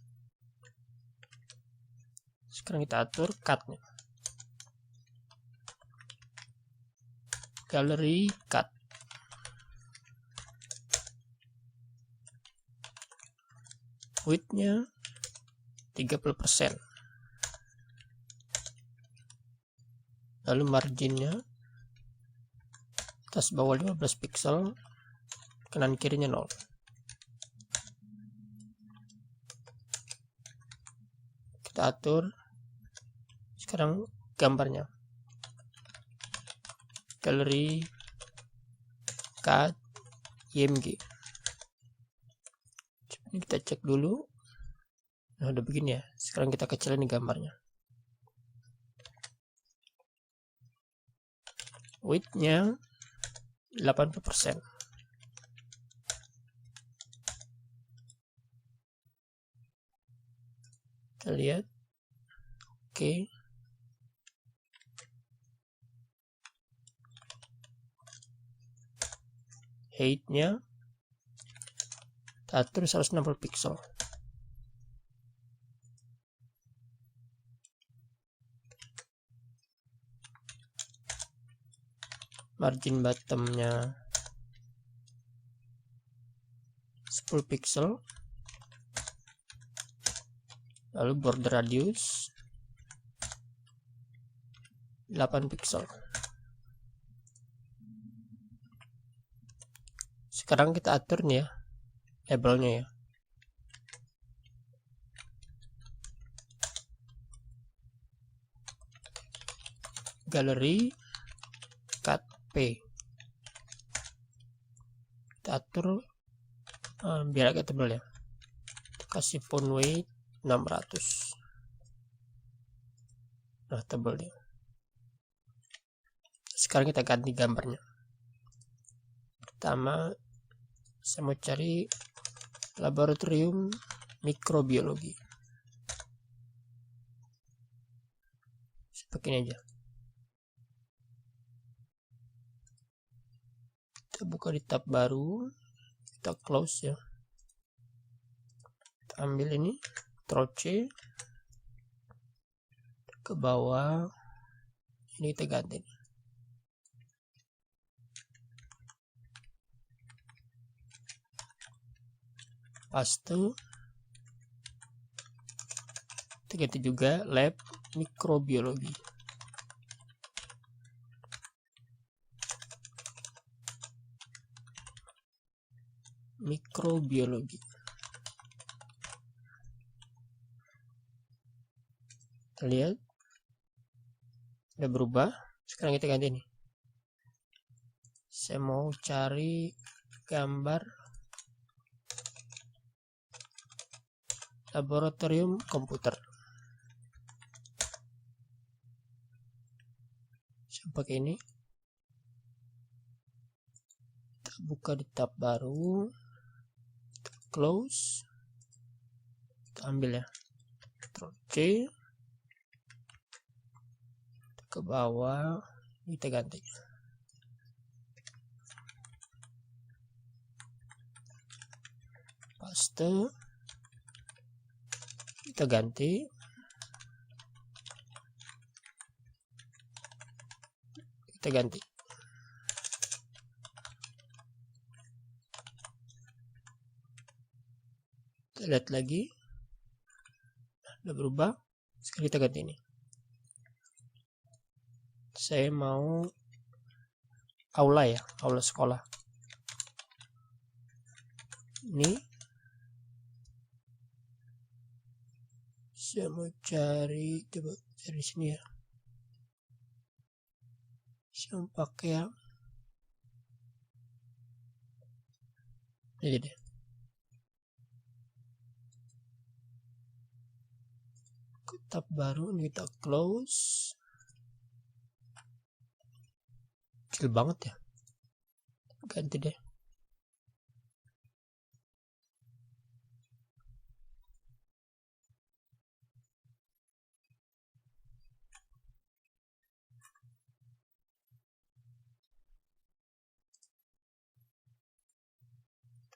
Sekarang kita atur cut-nya. Gallery cut. Width-nya 30%. Lalu marginnya atas bawah 15 pixel, kanan kirinya 0. Kita atur sekarang gambarnya. Gallery cut img. Ini kita cek dulu. Nah, udah begini ya. Sekarang kita kecilin gambarnya. Width-nya 80%. Kita lihat. Oke. Height-nya kita atur 160 pixel. Margin bottomnya 10 pixel. Lalu border radius 8 pixel. Sekarang kita atur nih ya labelnya ya. Gallery cut P. Kita atur biar agak tebal ya. Kita kasih font weight 600. Nah, tebal dia. Sekarang kita ganti gambarnya. Pertama, saya mau cari laboratorium mikrobiologi. Seperti ini aja. Kita buka di tab baru, kita close ya. Kita ambil ini, Ctrl C, ke bawah, ini kita ganti. Paste, kita ganti juga lab mikrobiologi. Mikrobiologi. Kita lihat udah berubah. Sekarang kita ganti nih. Saya mau cari gambar laboratorium komputer. Saya pakai ini. Kita buka di tab baru. Close, kita ambil ya, Ctrl C, ke bawah, kita ganti. Paste, kita ganti. Kita ganti. Kita lihat lagi, udah berubah. Sekarang kita ganti ini. Saya mau aula ya, aula sekolah. Ini saya mau cari, coba cari sini ya. Saya mau pakai yang ini deh. Tab baru ini kita close. Kecil banget ya. Ganti deh.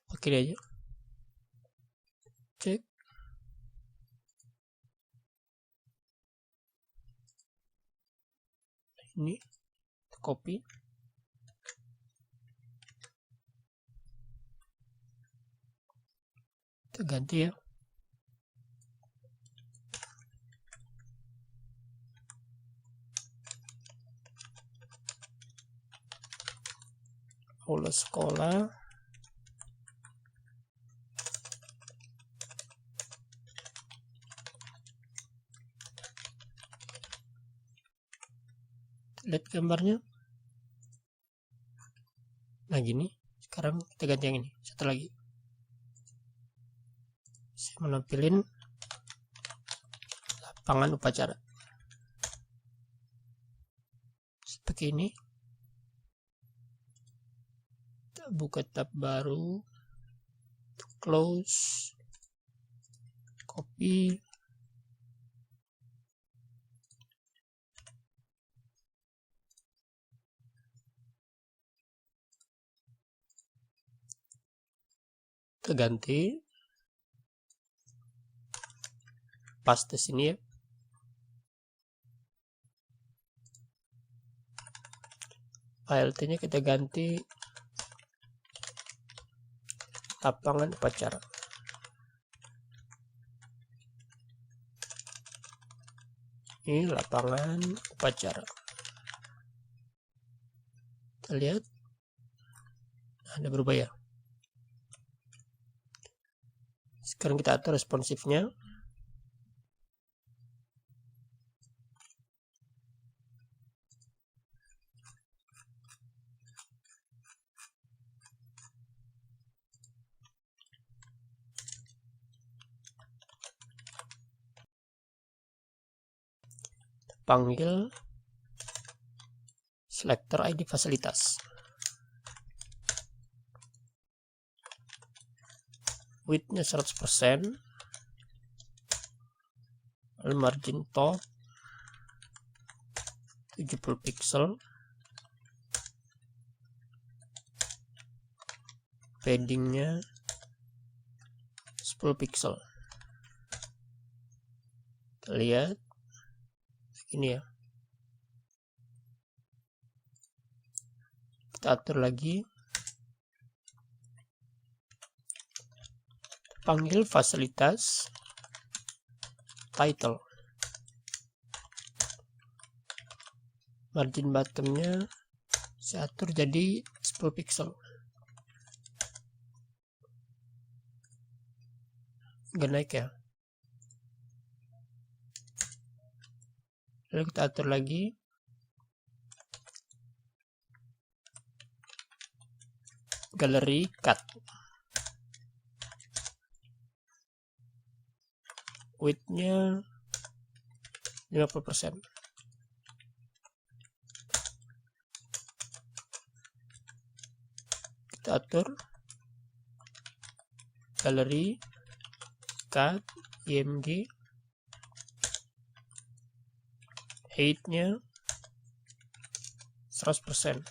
Pakai aja. Cek. ini copy, kita ganti ya. Aula sekolah, lihat gambarnya. Nah gini, sekarang kita ganti yang ini. Satu lagi, saya menampilin lapangan upacara seperti ini. Kita buka tab baru, close, copy, kita ganti, paste sini ya. ALT-nya kita ganti lapangan upacara. Ini lapangan upacara. Kita lihat, ada berubah ya. Sekarang kita atur responsifnya. Panggil selector ID fasilitas, widthnya 100%, margin top 70 pixel, paddingnya 10 pixel. Kita lihat ini ya. Kita atur lagi, panggil fasilitas title, margin bottomnya saya atur jadi 10 pixel, nggak naik ya. Lalu kita atur lagi, galeri cut, widthnya 50%. Kita atur galeri cut img, height-nya 100%.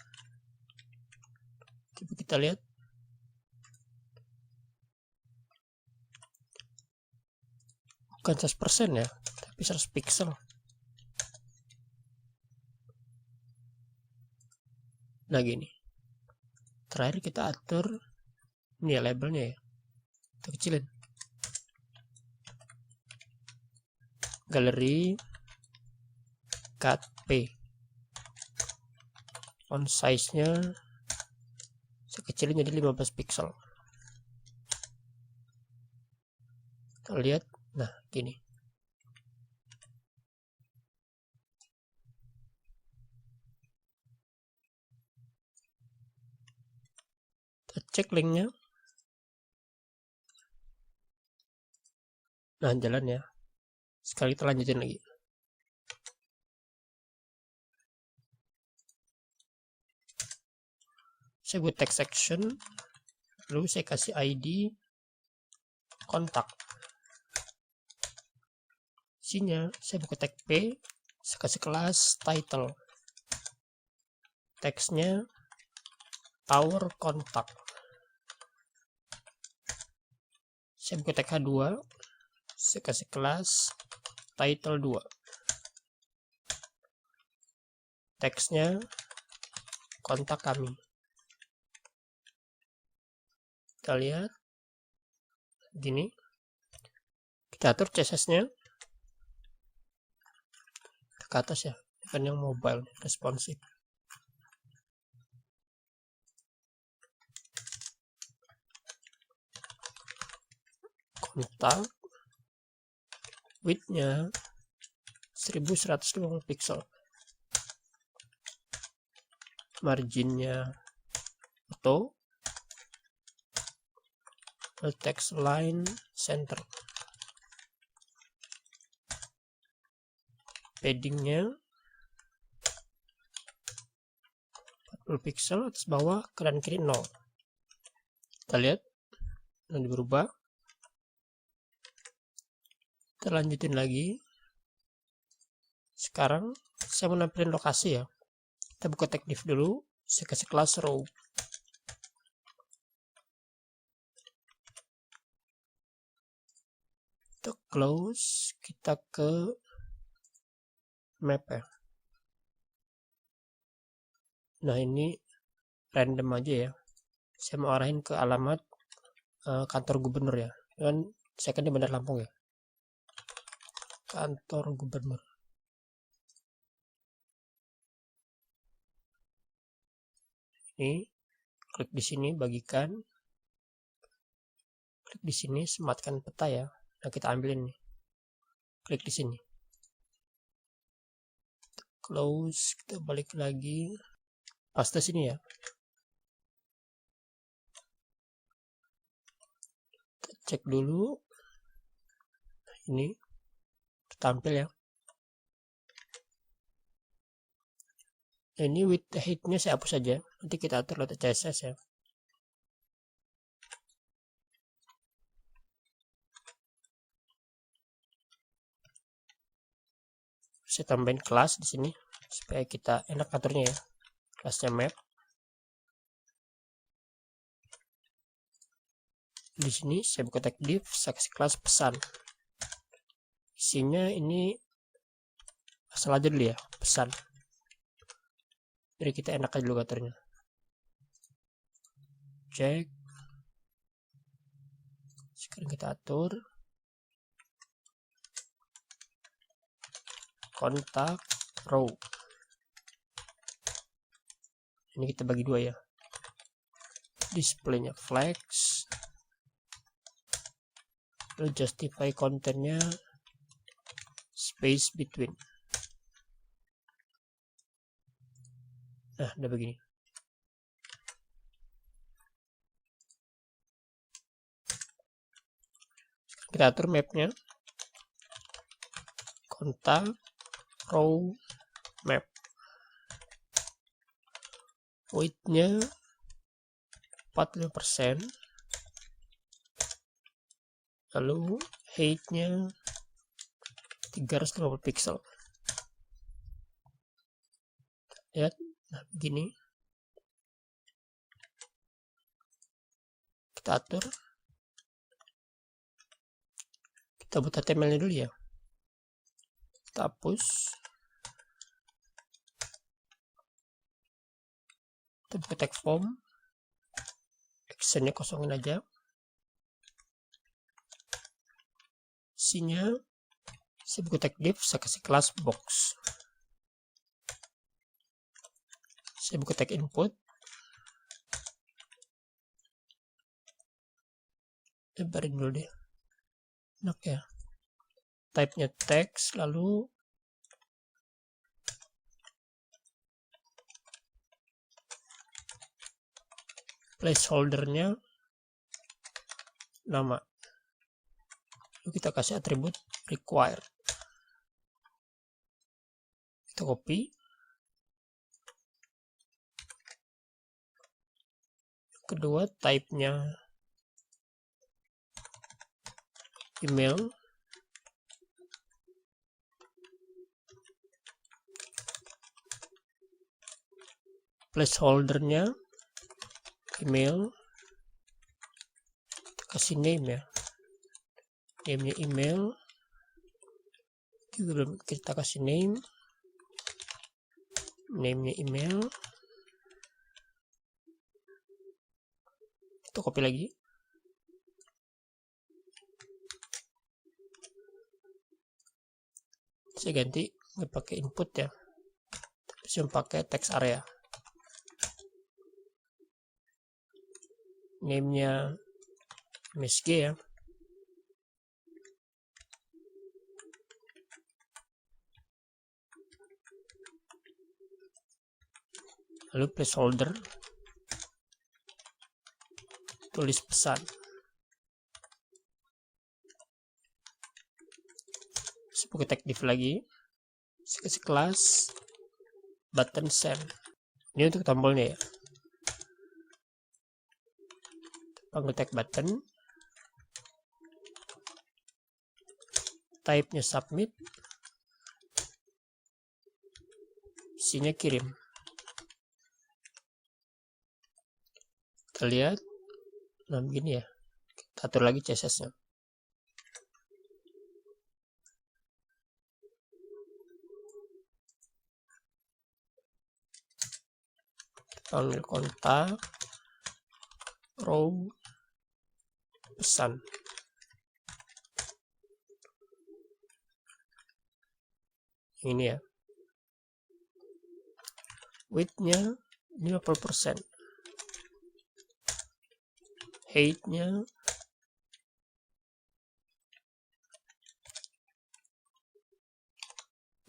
Coba kita lihat. Bukan 100% ya, tapi 100 pixel. Nah gini. Terakhir kita atur ini ya labelnya ya. Kita kecilin. Galeri cut P. Font size-nya saya kecilin jadi 15 pixel. Kita lihat, nah gini. Kita cek linknya. Nah jalan ya. Sekali kita lanjutin lagi. Saya buat text section, lalu saya kasih ID kontak. Isinya saya buka tag P, saya kasih kelas title, teksnya tower kontak. Saya buka tag H2, saya kasih kelas title 2, teksnya kontak kami. Kita lihat gini, kita atur CSS-nya ke atas ya, kan yang mobile responsive. Kontak, width-nya 1150 pixel, marginnya auto, text line center, paddingnya 40 pixel atas bawah, kanan kiri 0. Kita lihat nanti berubah. Kita lanjutin lagi. Sekarang saya mau nampilin lokasi ya. Kita buka tag div dulu, saya kasih kelas row. Kita close, kita ke map ya. Nah ini random aja ya. Saya mau arahin ke alamat kantor gubernur ya. Dan saya kan di Bandar Lampung ya. Kantor gubernur. Ini klik di sini bagikan. Klik di sini sematkan peta ya. Nah kita ambilin nih. Klik di sini. Close, kita balik lagi. Paste sini ya. Kita cek dulu. Ini tampil ya. Ini width height-nya saya hapus saja. Nanti kita atur lewat CSS ya. Saya tambahin kelas di sini supaya kita enak aturnya ya. Kelasnya map. Di sini saya buka tag div, saya kasih kelas pesan. Isinya ini asal aja dulu ya, pesan. Jadi kita enak aja dulu aturnya. Cek. Sekarang kita atur. Kontak row. Ini kita bagi dua ya. Displaynya flex. Lalu justify kontennya space between. Nah, udah begini. Kita atur mapnya. Kontak row map. Width-nya 45%. Lalu height-nya 350 pixel. Lihat, nah begini. Kita atur. Kita buat HTML-nya dulu ya. Kita hapus. Kita buka tag form. Actionnya kosongin aja. Isinya saya buka tag div, saya kasih kelas box. Saya buka tag input. Lebarin dulu deh. Enak ya. Type-nya text, lalu placeholder-nya nama. Lalu kita kasih atribut required. Kita copy. Kedua, type-nya email. Placeholder-nya email. Kita kasih name ya. Name-nya email. Kita kasih name. name-nya email, itu copy lagi, saya ganti nggak pakai input ya, tapi saya pakai text area, name-nya MSG ya, lalu placeholder, tulis pesan, saya pakai tag div lagi, saya kasih kelas button send, ini untuk tombolnya ya, panggil tag button, type-nya submit, isinya kirim. Kita lihat, nah begini ya, kita atur lagi CSS-nya. Panggil kontak, row, pesan. Ini ya. Width-nya 50%. Height-nya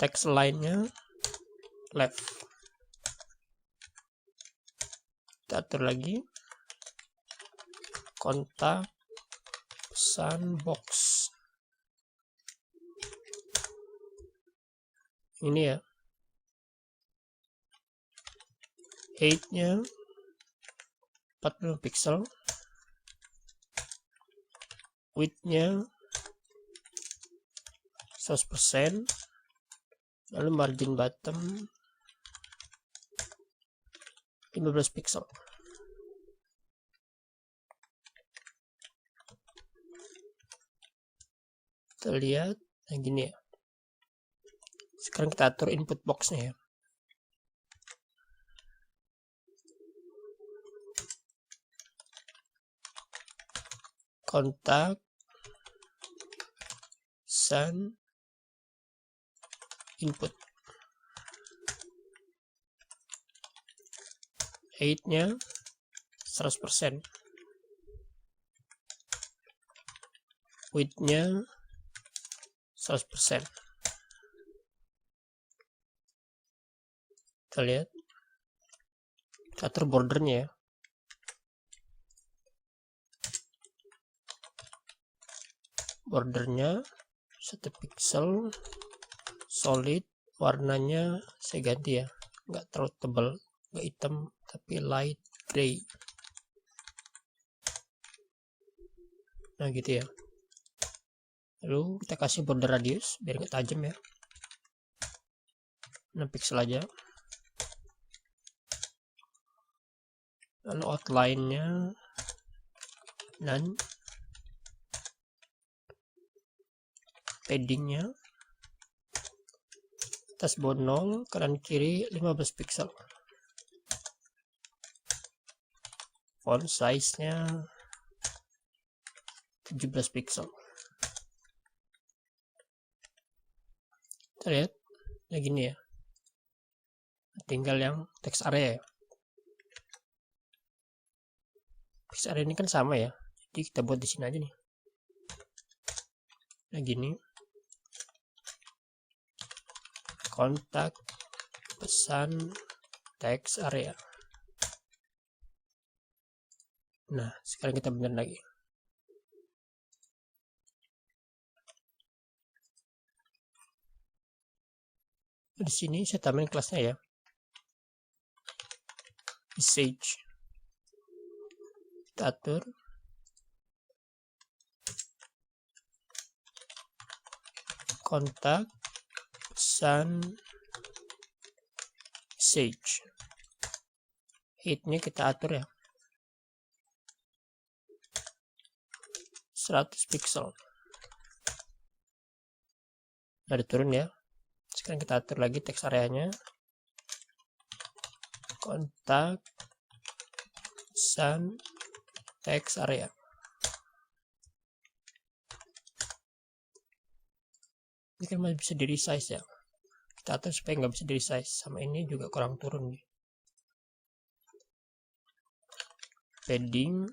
text line-nya left. Kita atur lagi. Kontak, pesan, box. Ini ya. Height-nya 40 pixel. Width-nya 100%. Lalu margin bottom 15 pixel. Kita lihat, nah gini ya. Sekarang kita atur input box-nya ya. Kontak, send, input. Height-nya 100%. Width-nya 100%. Kita lihat. Kita atur bordernya ya. Bordernya 1 pixel, solid, warnanya saya ganti ya, nggak terlalu tebal, nggak hitam tapi light gray. Nah gitu ya. Lalu kita kasih border radius biar nggak tajam ya, 6 pixel aja. Lalu outline-nya none. Padding-nya atas bawah 0, kanan kiri 15 pixel. Font size-nya 17 pixel. Kita lihat, ya gini ya. Tinggal yang text area ya. Text area ini kan sama ya. Jadi kita buat di sini aja nih. Nah gini. Kontak, pesan, text area. Nah, sekarang kita benerin lagi. Di sini saya tambahin kelasnya ya. Message. Kita atur. Kontak, pesan, message. Height-nya kita atur ya. 100 pixel. Nah, diturun ya. Sekarang kita atur lagi text area-nya. kontak, sun, text area. Ini kan masih bisa di resize ya. Kita atur supaya nggak bisa di resize. Sama ini juga kurang turun nih. Padding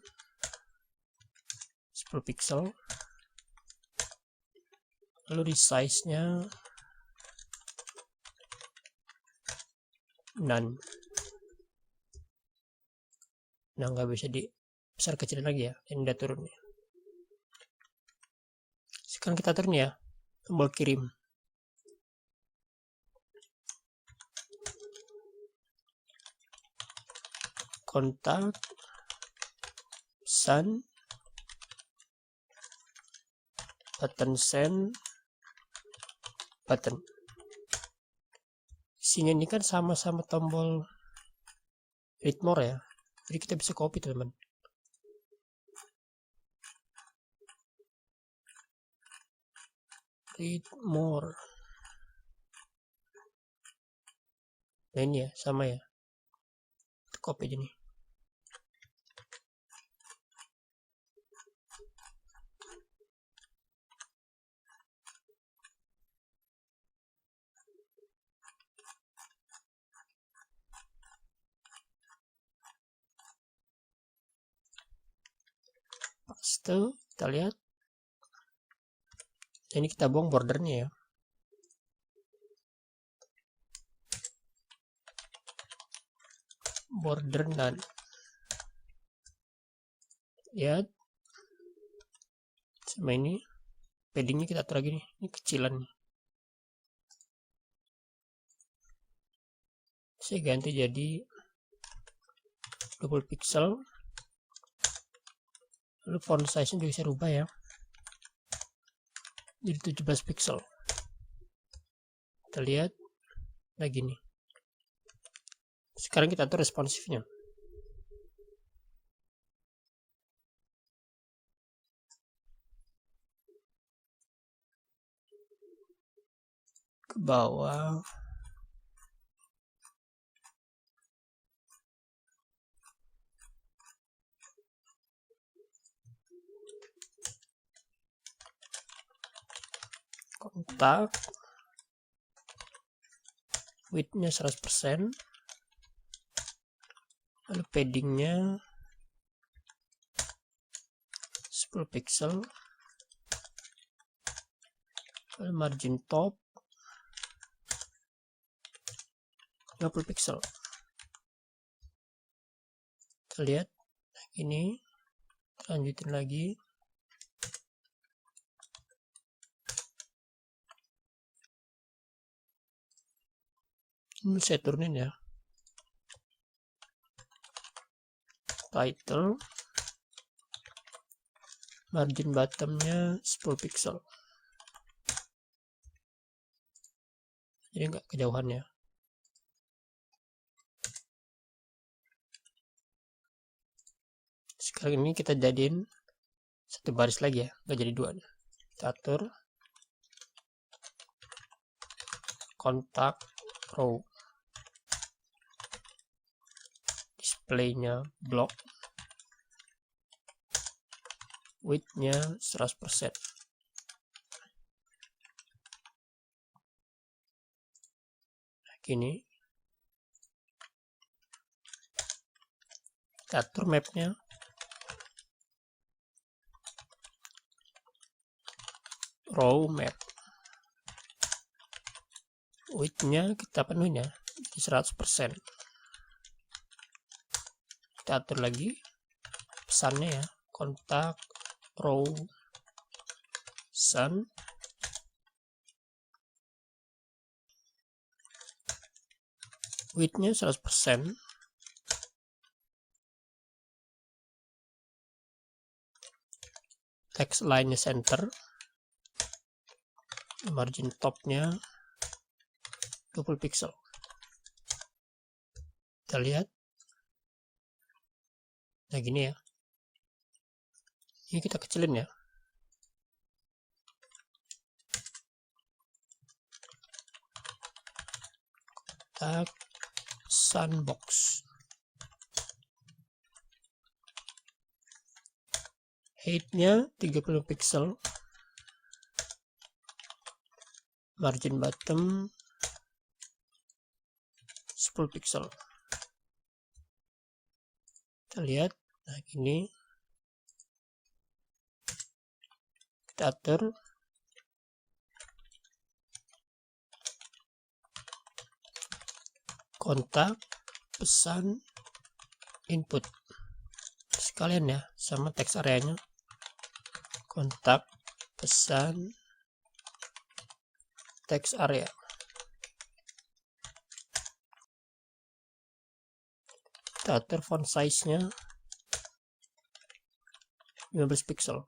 10 pixel. Lalu resize-nya none. Nah, nggak bisa di besar kecilin lagi ya. Ini udah turun nih. Sekarang kita turun ya, tombol kirim. Kontak, sun, button send, button. Isinya ini kan sama-sama tombol read more ya. Jadi kita bisa copy teman. Read more. Nah ini ya, sama ya. Kita copy aja nih. Paste, kita lihat. Ini kita buang bordernya ya. Border none. Lihat. Sama ini. Paddingnya kita atur lagi nih. Ini kecilan nih. Saya ganti jadi 20 pixel. Lalu font size-nya juga saya rubah ya. Jadi 17 pixel. Kita lihat. Nah gini. Sekarang kita atur responsifnya. Ke bawah. Kontak. Width-nya 100%. Lalu paddingnya 10 pixel. Lalu margin top 50 pixel. Kita lihat ini, lanjutin lagi. Ini saya turunin ya. Title, margin bottomnya 10 pixel. Jadi nggak kejauhan ya. Sekarang ini kita jadiin satu baris lagi ya, nggak jadi dua. Kita atur kontak row, displaynya block, width-nya 100%. Gini. Kita atur mapnya. Row map. Width-nya kita penuhin ya, 100%. Kita atur lagi pesannya ya, kontak row sun, width-nya 100%. Text line-nya center, margin top-nya 20 pixel. Kita lihat. Nah gini ya. Ini kita kecilin ya. Kontak Sunbox. Height-nya 30 pixel. Margin bottom 10 pixel. Kita lihat, nah ini kita atur kontak, pesan, input sekalian ya, sama teks areanya. Kontak, pesan, teks area. Kita atur font size-nya 15 pixel.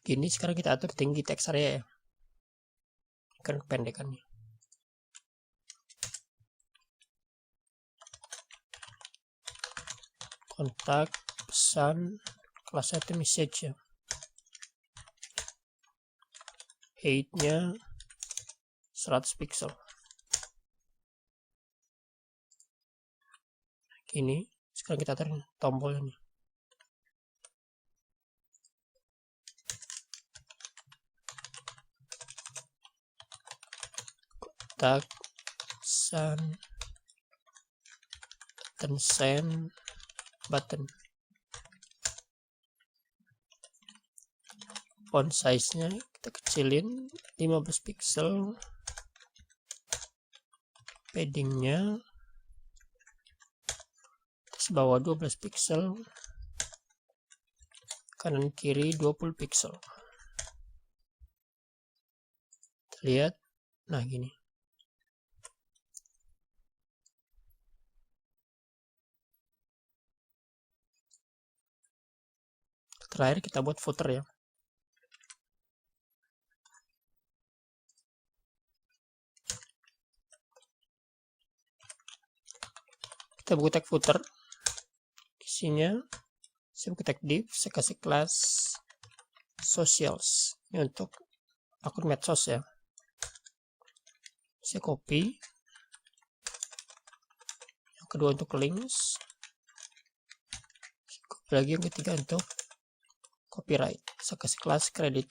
Gini sekarang kita atur tinggi teks area ya, kan kependekannya. Kontak, pesan, kelas 1 message ya. Height-nya 100 pixel. Gini sekarang kita atur tombolnya nih. Kontak, pesan, button send, button. Font size-nya kita kecilin 15 pixel. Padding-nya bawah 12 pixel. Kanan kiri 20 pixel. Kita lihat, nah gini. Terakhir kita buat footer ya. Kita buka tag footer. Isinya saya buka tag div, saya kasih kelas socials. Ini untuk akun medsos ya. Saya copy. Yang kedua untuk links. Saya copy lagi yang ketiga untuk copyright. Saya kasih kelas credit.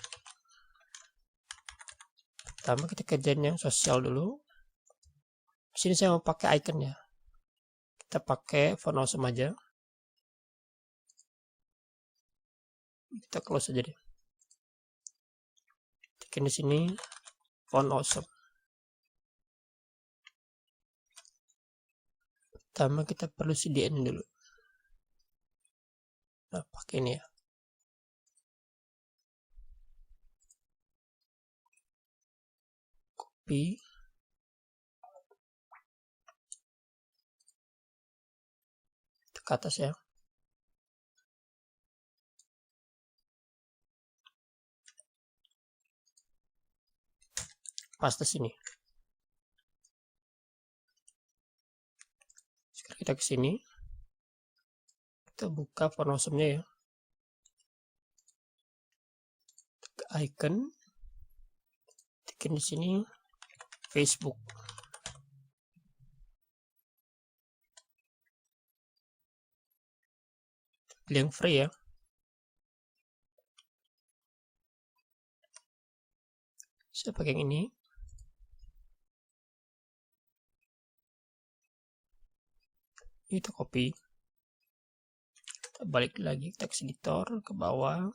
Pertama kita kerjain yang sosial dulu. Di sini saya mau pakai icon ya. Kita pakai font awesome aja. Kita close aja deh. Tekan di sini font awesome. Pertama kita perlu CDN dulu. Nah, pakai ini ya. Copy. Ke atas ya. Paste sini. Sekarang kita ke sini. Kita buka font awesome-nya ya. Ke icon. Tekan di sini Facebook. Pilih yang free ya. Saya pakai yang ini. Kita copy. Kita balik lagi text editor ke bawah.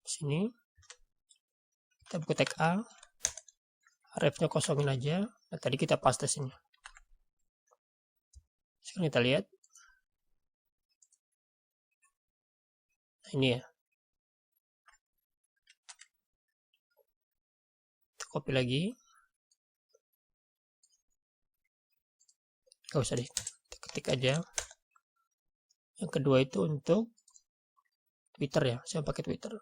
Sini. Kita buka tag A. Ref-nya kosongin aja. Nah, tadi kita paste sini. Sekarang kita lihat. Nah, ini ya. Kita copy lagi. Gak usah deh, kita ketik aja. Yang kedua itu untuk Twitter ya, saya pakai Twitter.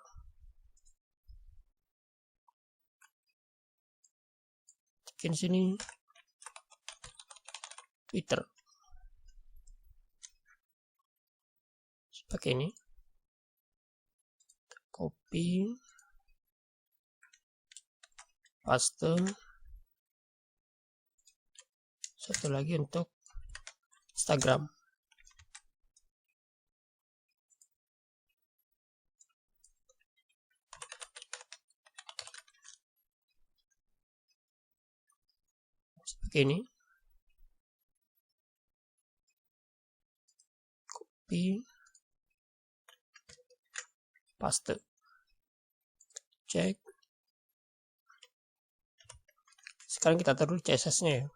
Tekin sini Twitter. pakai ini, copy, paste, satu lagi untuk Instagram. Seperti ini, copy, paste, cek. Sekarang kita taruh CSS-nya ya.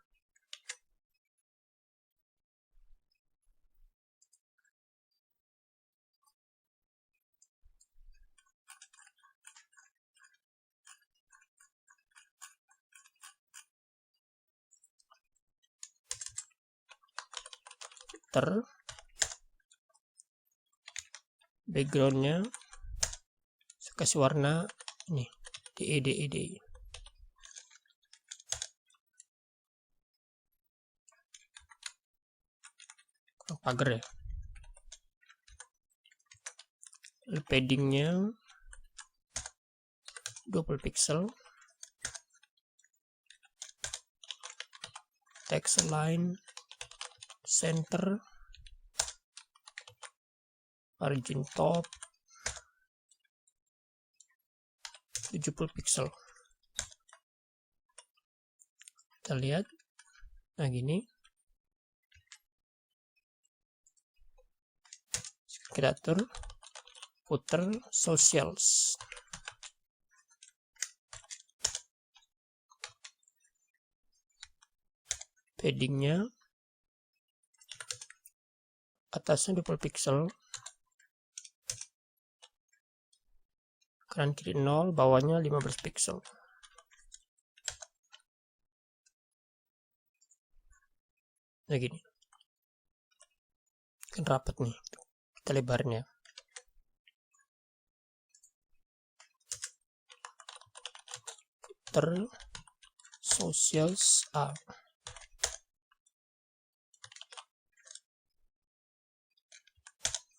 Backgroundnya saya kasih warna ini DE. Pagar ya. Paddingnya 20 pixel, text align center, margin top 70 pixel. Kita lihat, nah gini. Kita atur footer socials, paddingnya atasnya 20 pixel, kanan kiri 0, bawahnya 15 pixel. Nah gini, kan rapat nih, kita lebarnya. Footer socials A,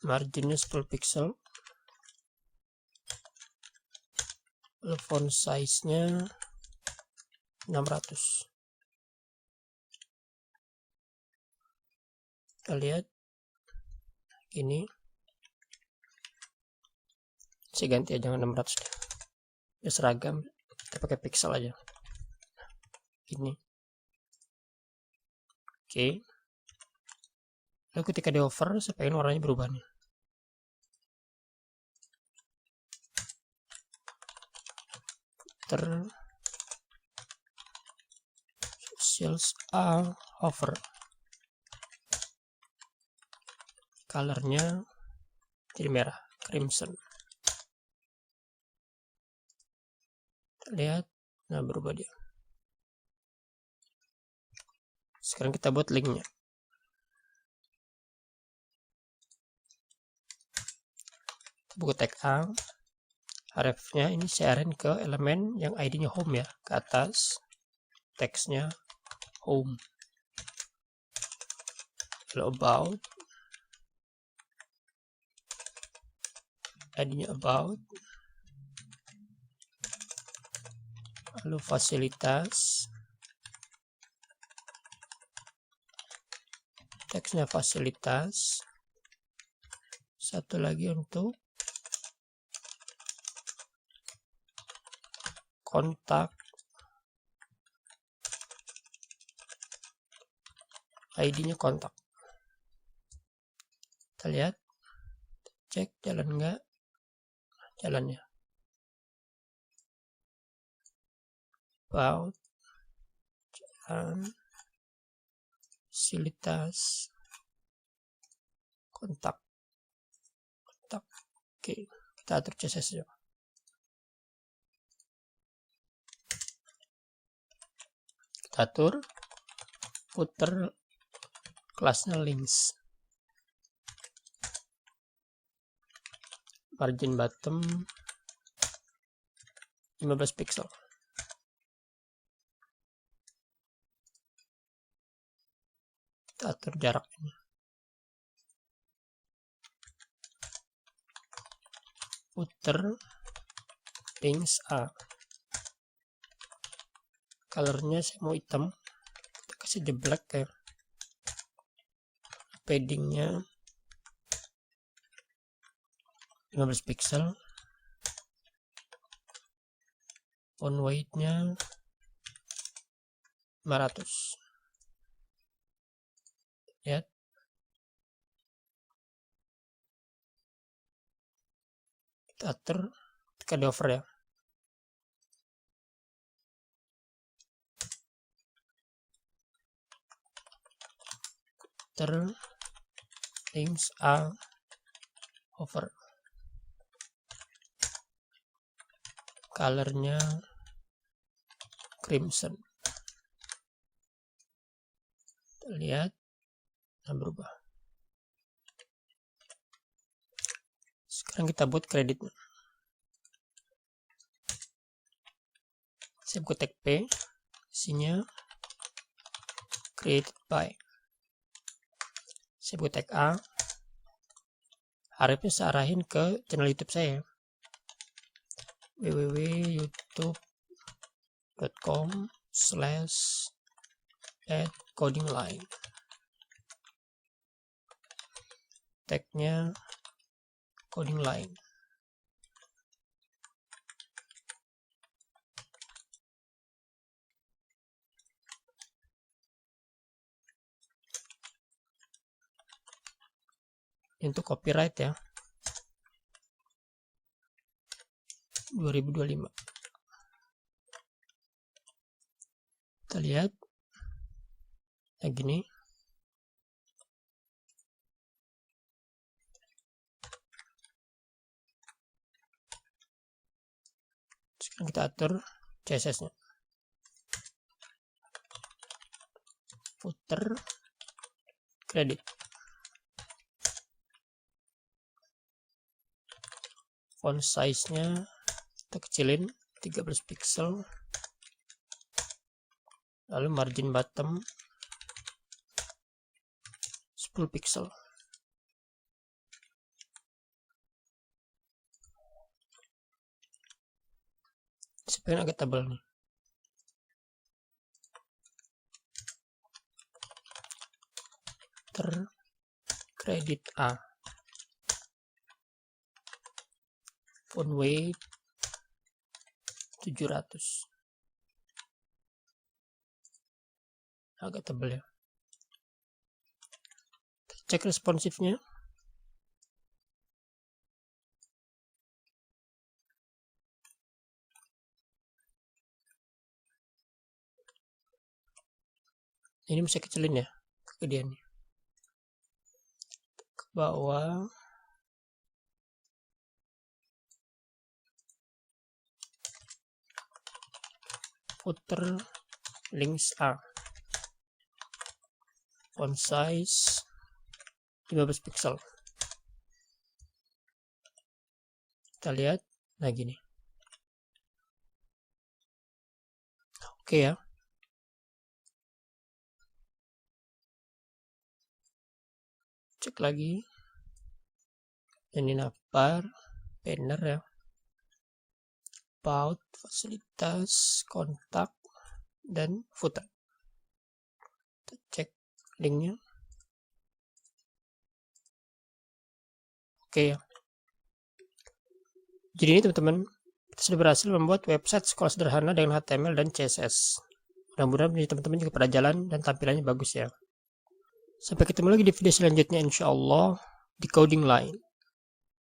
marginnya 10 pixel, font size-nya 600. Kita lihat ini, saya ganti aja 600 ya, seragam, kita pakai pixel aja ini. Oke. Lalu ketika di over, saya pengen warnanya berubah nih. Socials A over, colornya jadi merah, crimson. Lihat, nah berubah dia. Sekarang kita buat linknya. Buku tag A, href-nya ini saya arrange ke elemen yang ID-nya home ya, ke atas, teksnya home. Lalu about, ID-nya about, lalu fasilitas, teksnya fasilitas, satu lagi untuk kontak, ID-nya kontak. Kita lihat, cek jalan enggak, jalannya. About, jalan, fasilitas, kontak. Oke, kita atur CSS nya. Kita atur footer kelasnya links, margin bottom 15 pixel. Kita atur jaraknya. footer links A. Colornya saya mau hitam, kita kasih aja black ya. Paddingnya 15 pixel, font weight-nya 500. Lihat, kita atur, tekan di over ya. Links A over, colornya crimson. Lihat, berubah. Sekarang kita buat kredit. Saya buka tag P, isinya created by. Saya buat tag A, harapnya saya arahin ke channel YouTube saya, www.youtube.com/@codingline. Tagnya coding line. Untuk copyright ya, 2025. Kita lihat kayak gini. Sekarang kita atur CSS-nya. Footer credit. Font size-nya kita kecilin 13 pixel. Lalu margin bottom 10 pixel. Sebenarnya agak tebal nih. Kredit A. Font weight 700. Agak tebal ya. Cek responsifnya. Ini bisa kecilin ya kegedeannya. Ke bawah. Footer links A. Font size 15 pixel. Kita lihat, nah gini. Oke ya. Cek lagi. Ini navbar, banner ya. About, fasilitas, kontak, dan footer. Kita cek linknya. Oke ya. Jadi ini teman-teman, kita sudah berhasil membuat website sekolah sederhana dengan HTML dan CSS. Mudah-mudahan teman-teman juga pada jalan dan tampilannya bagus ya. Sampai ketemu lagi di video selanjutnya insya Allah di Coding Line.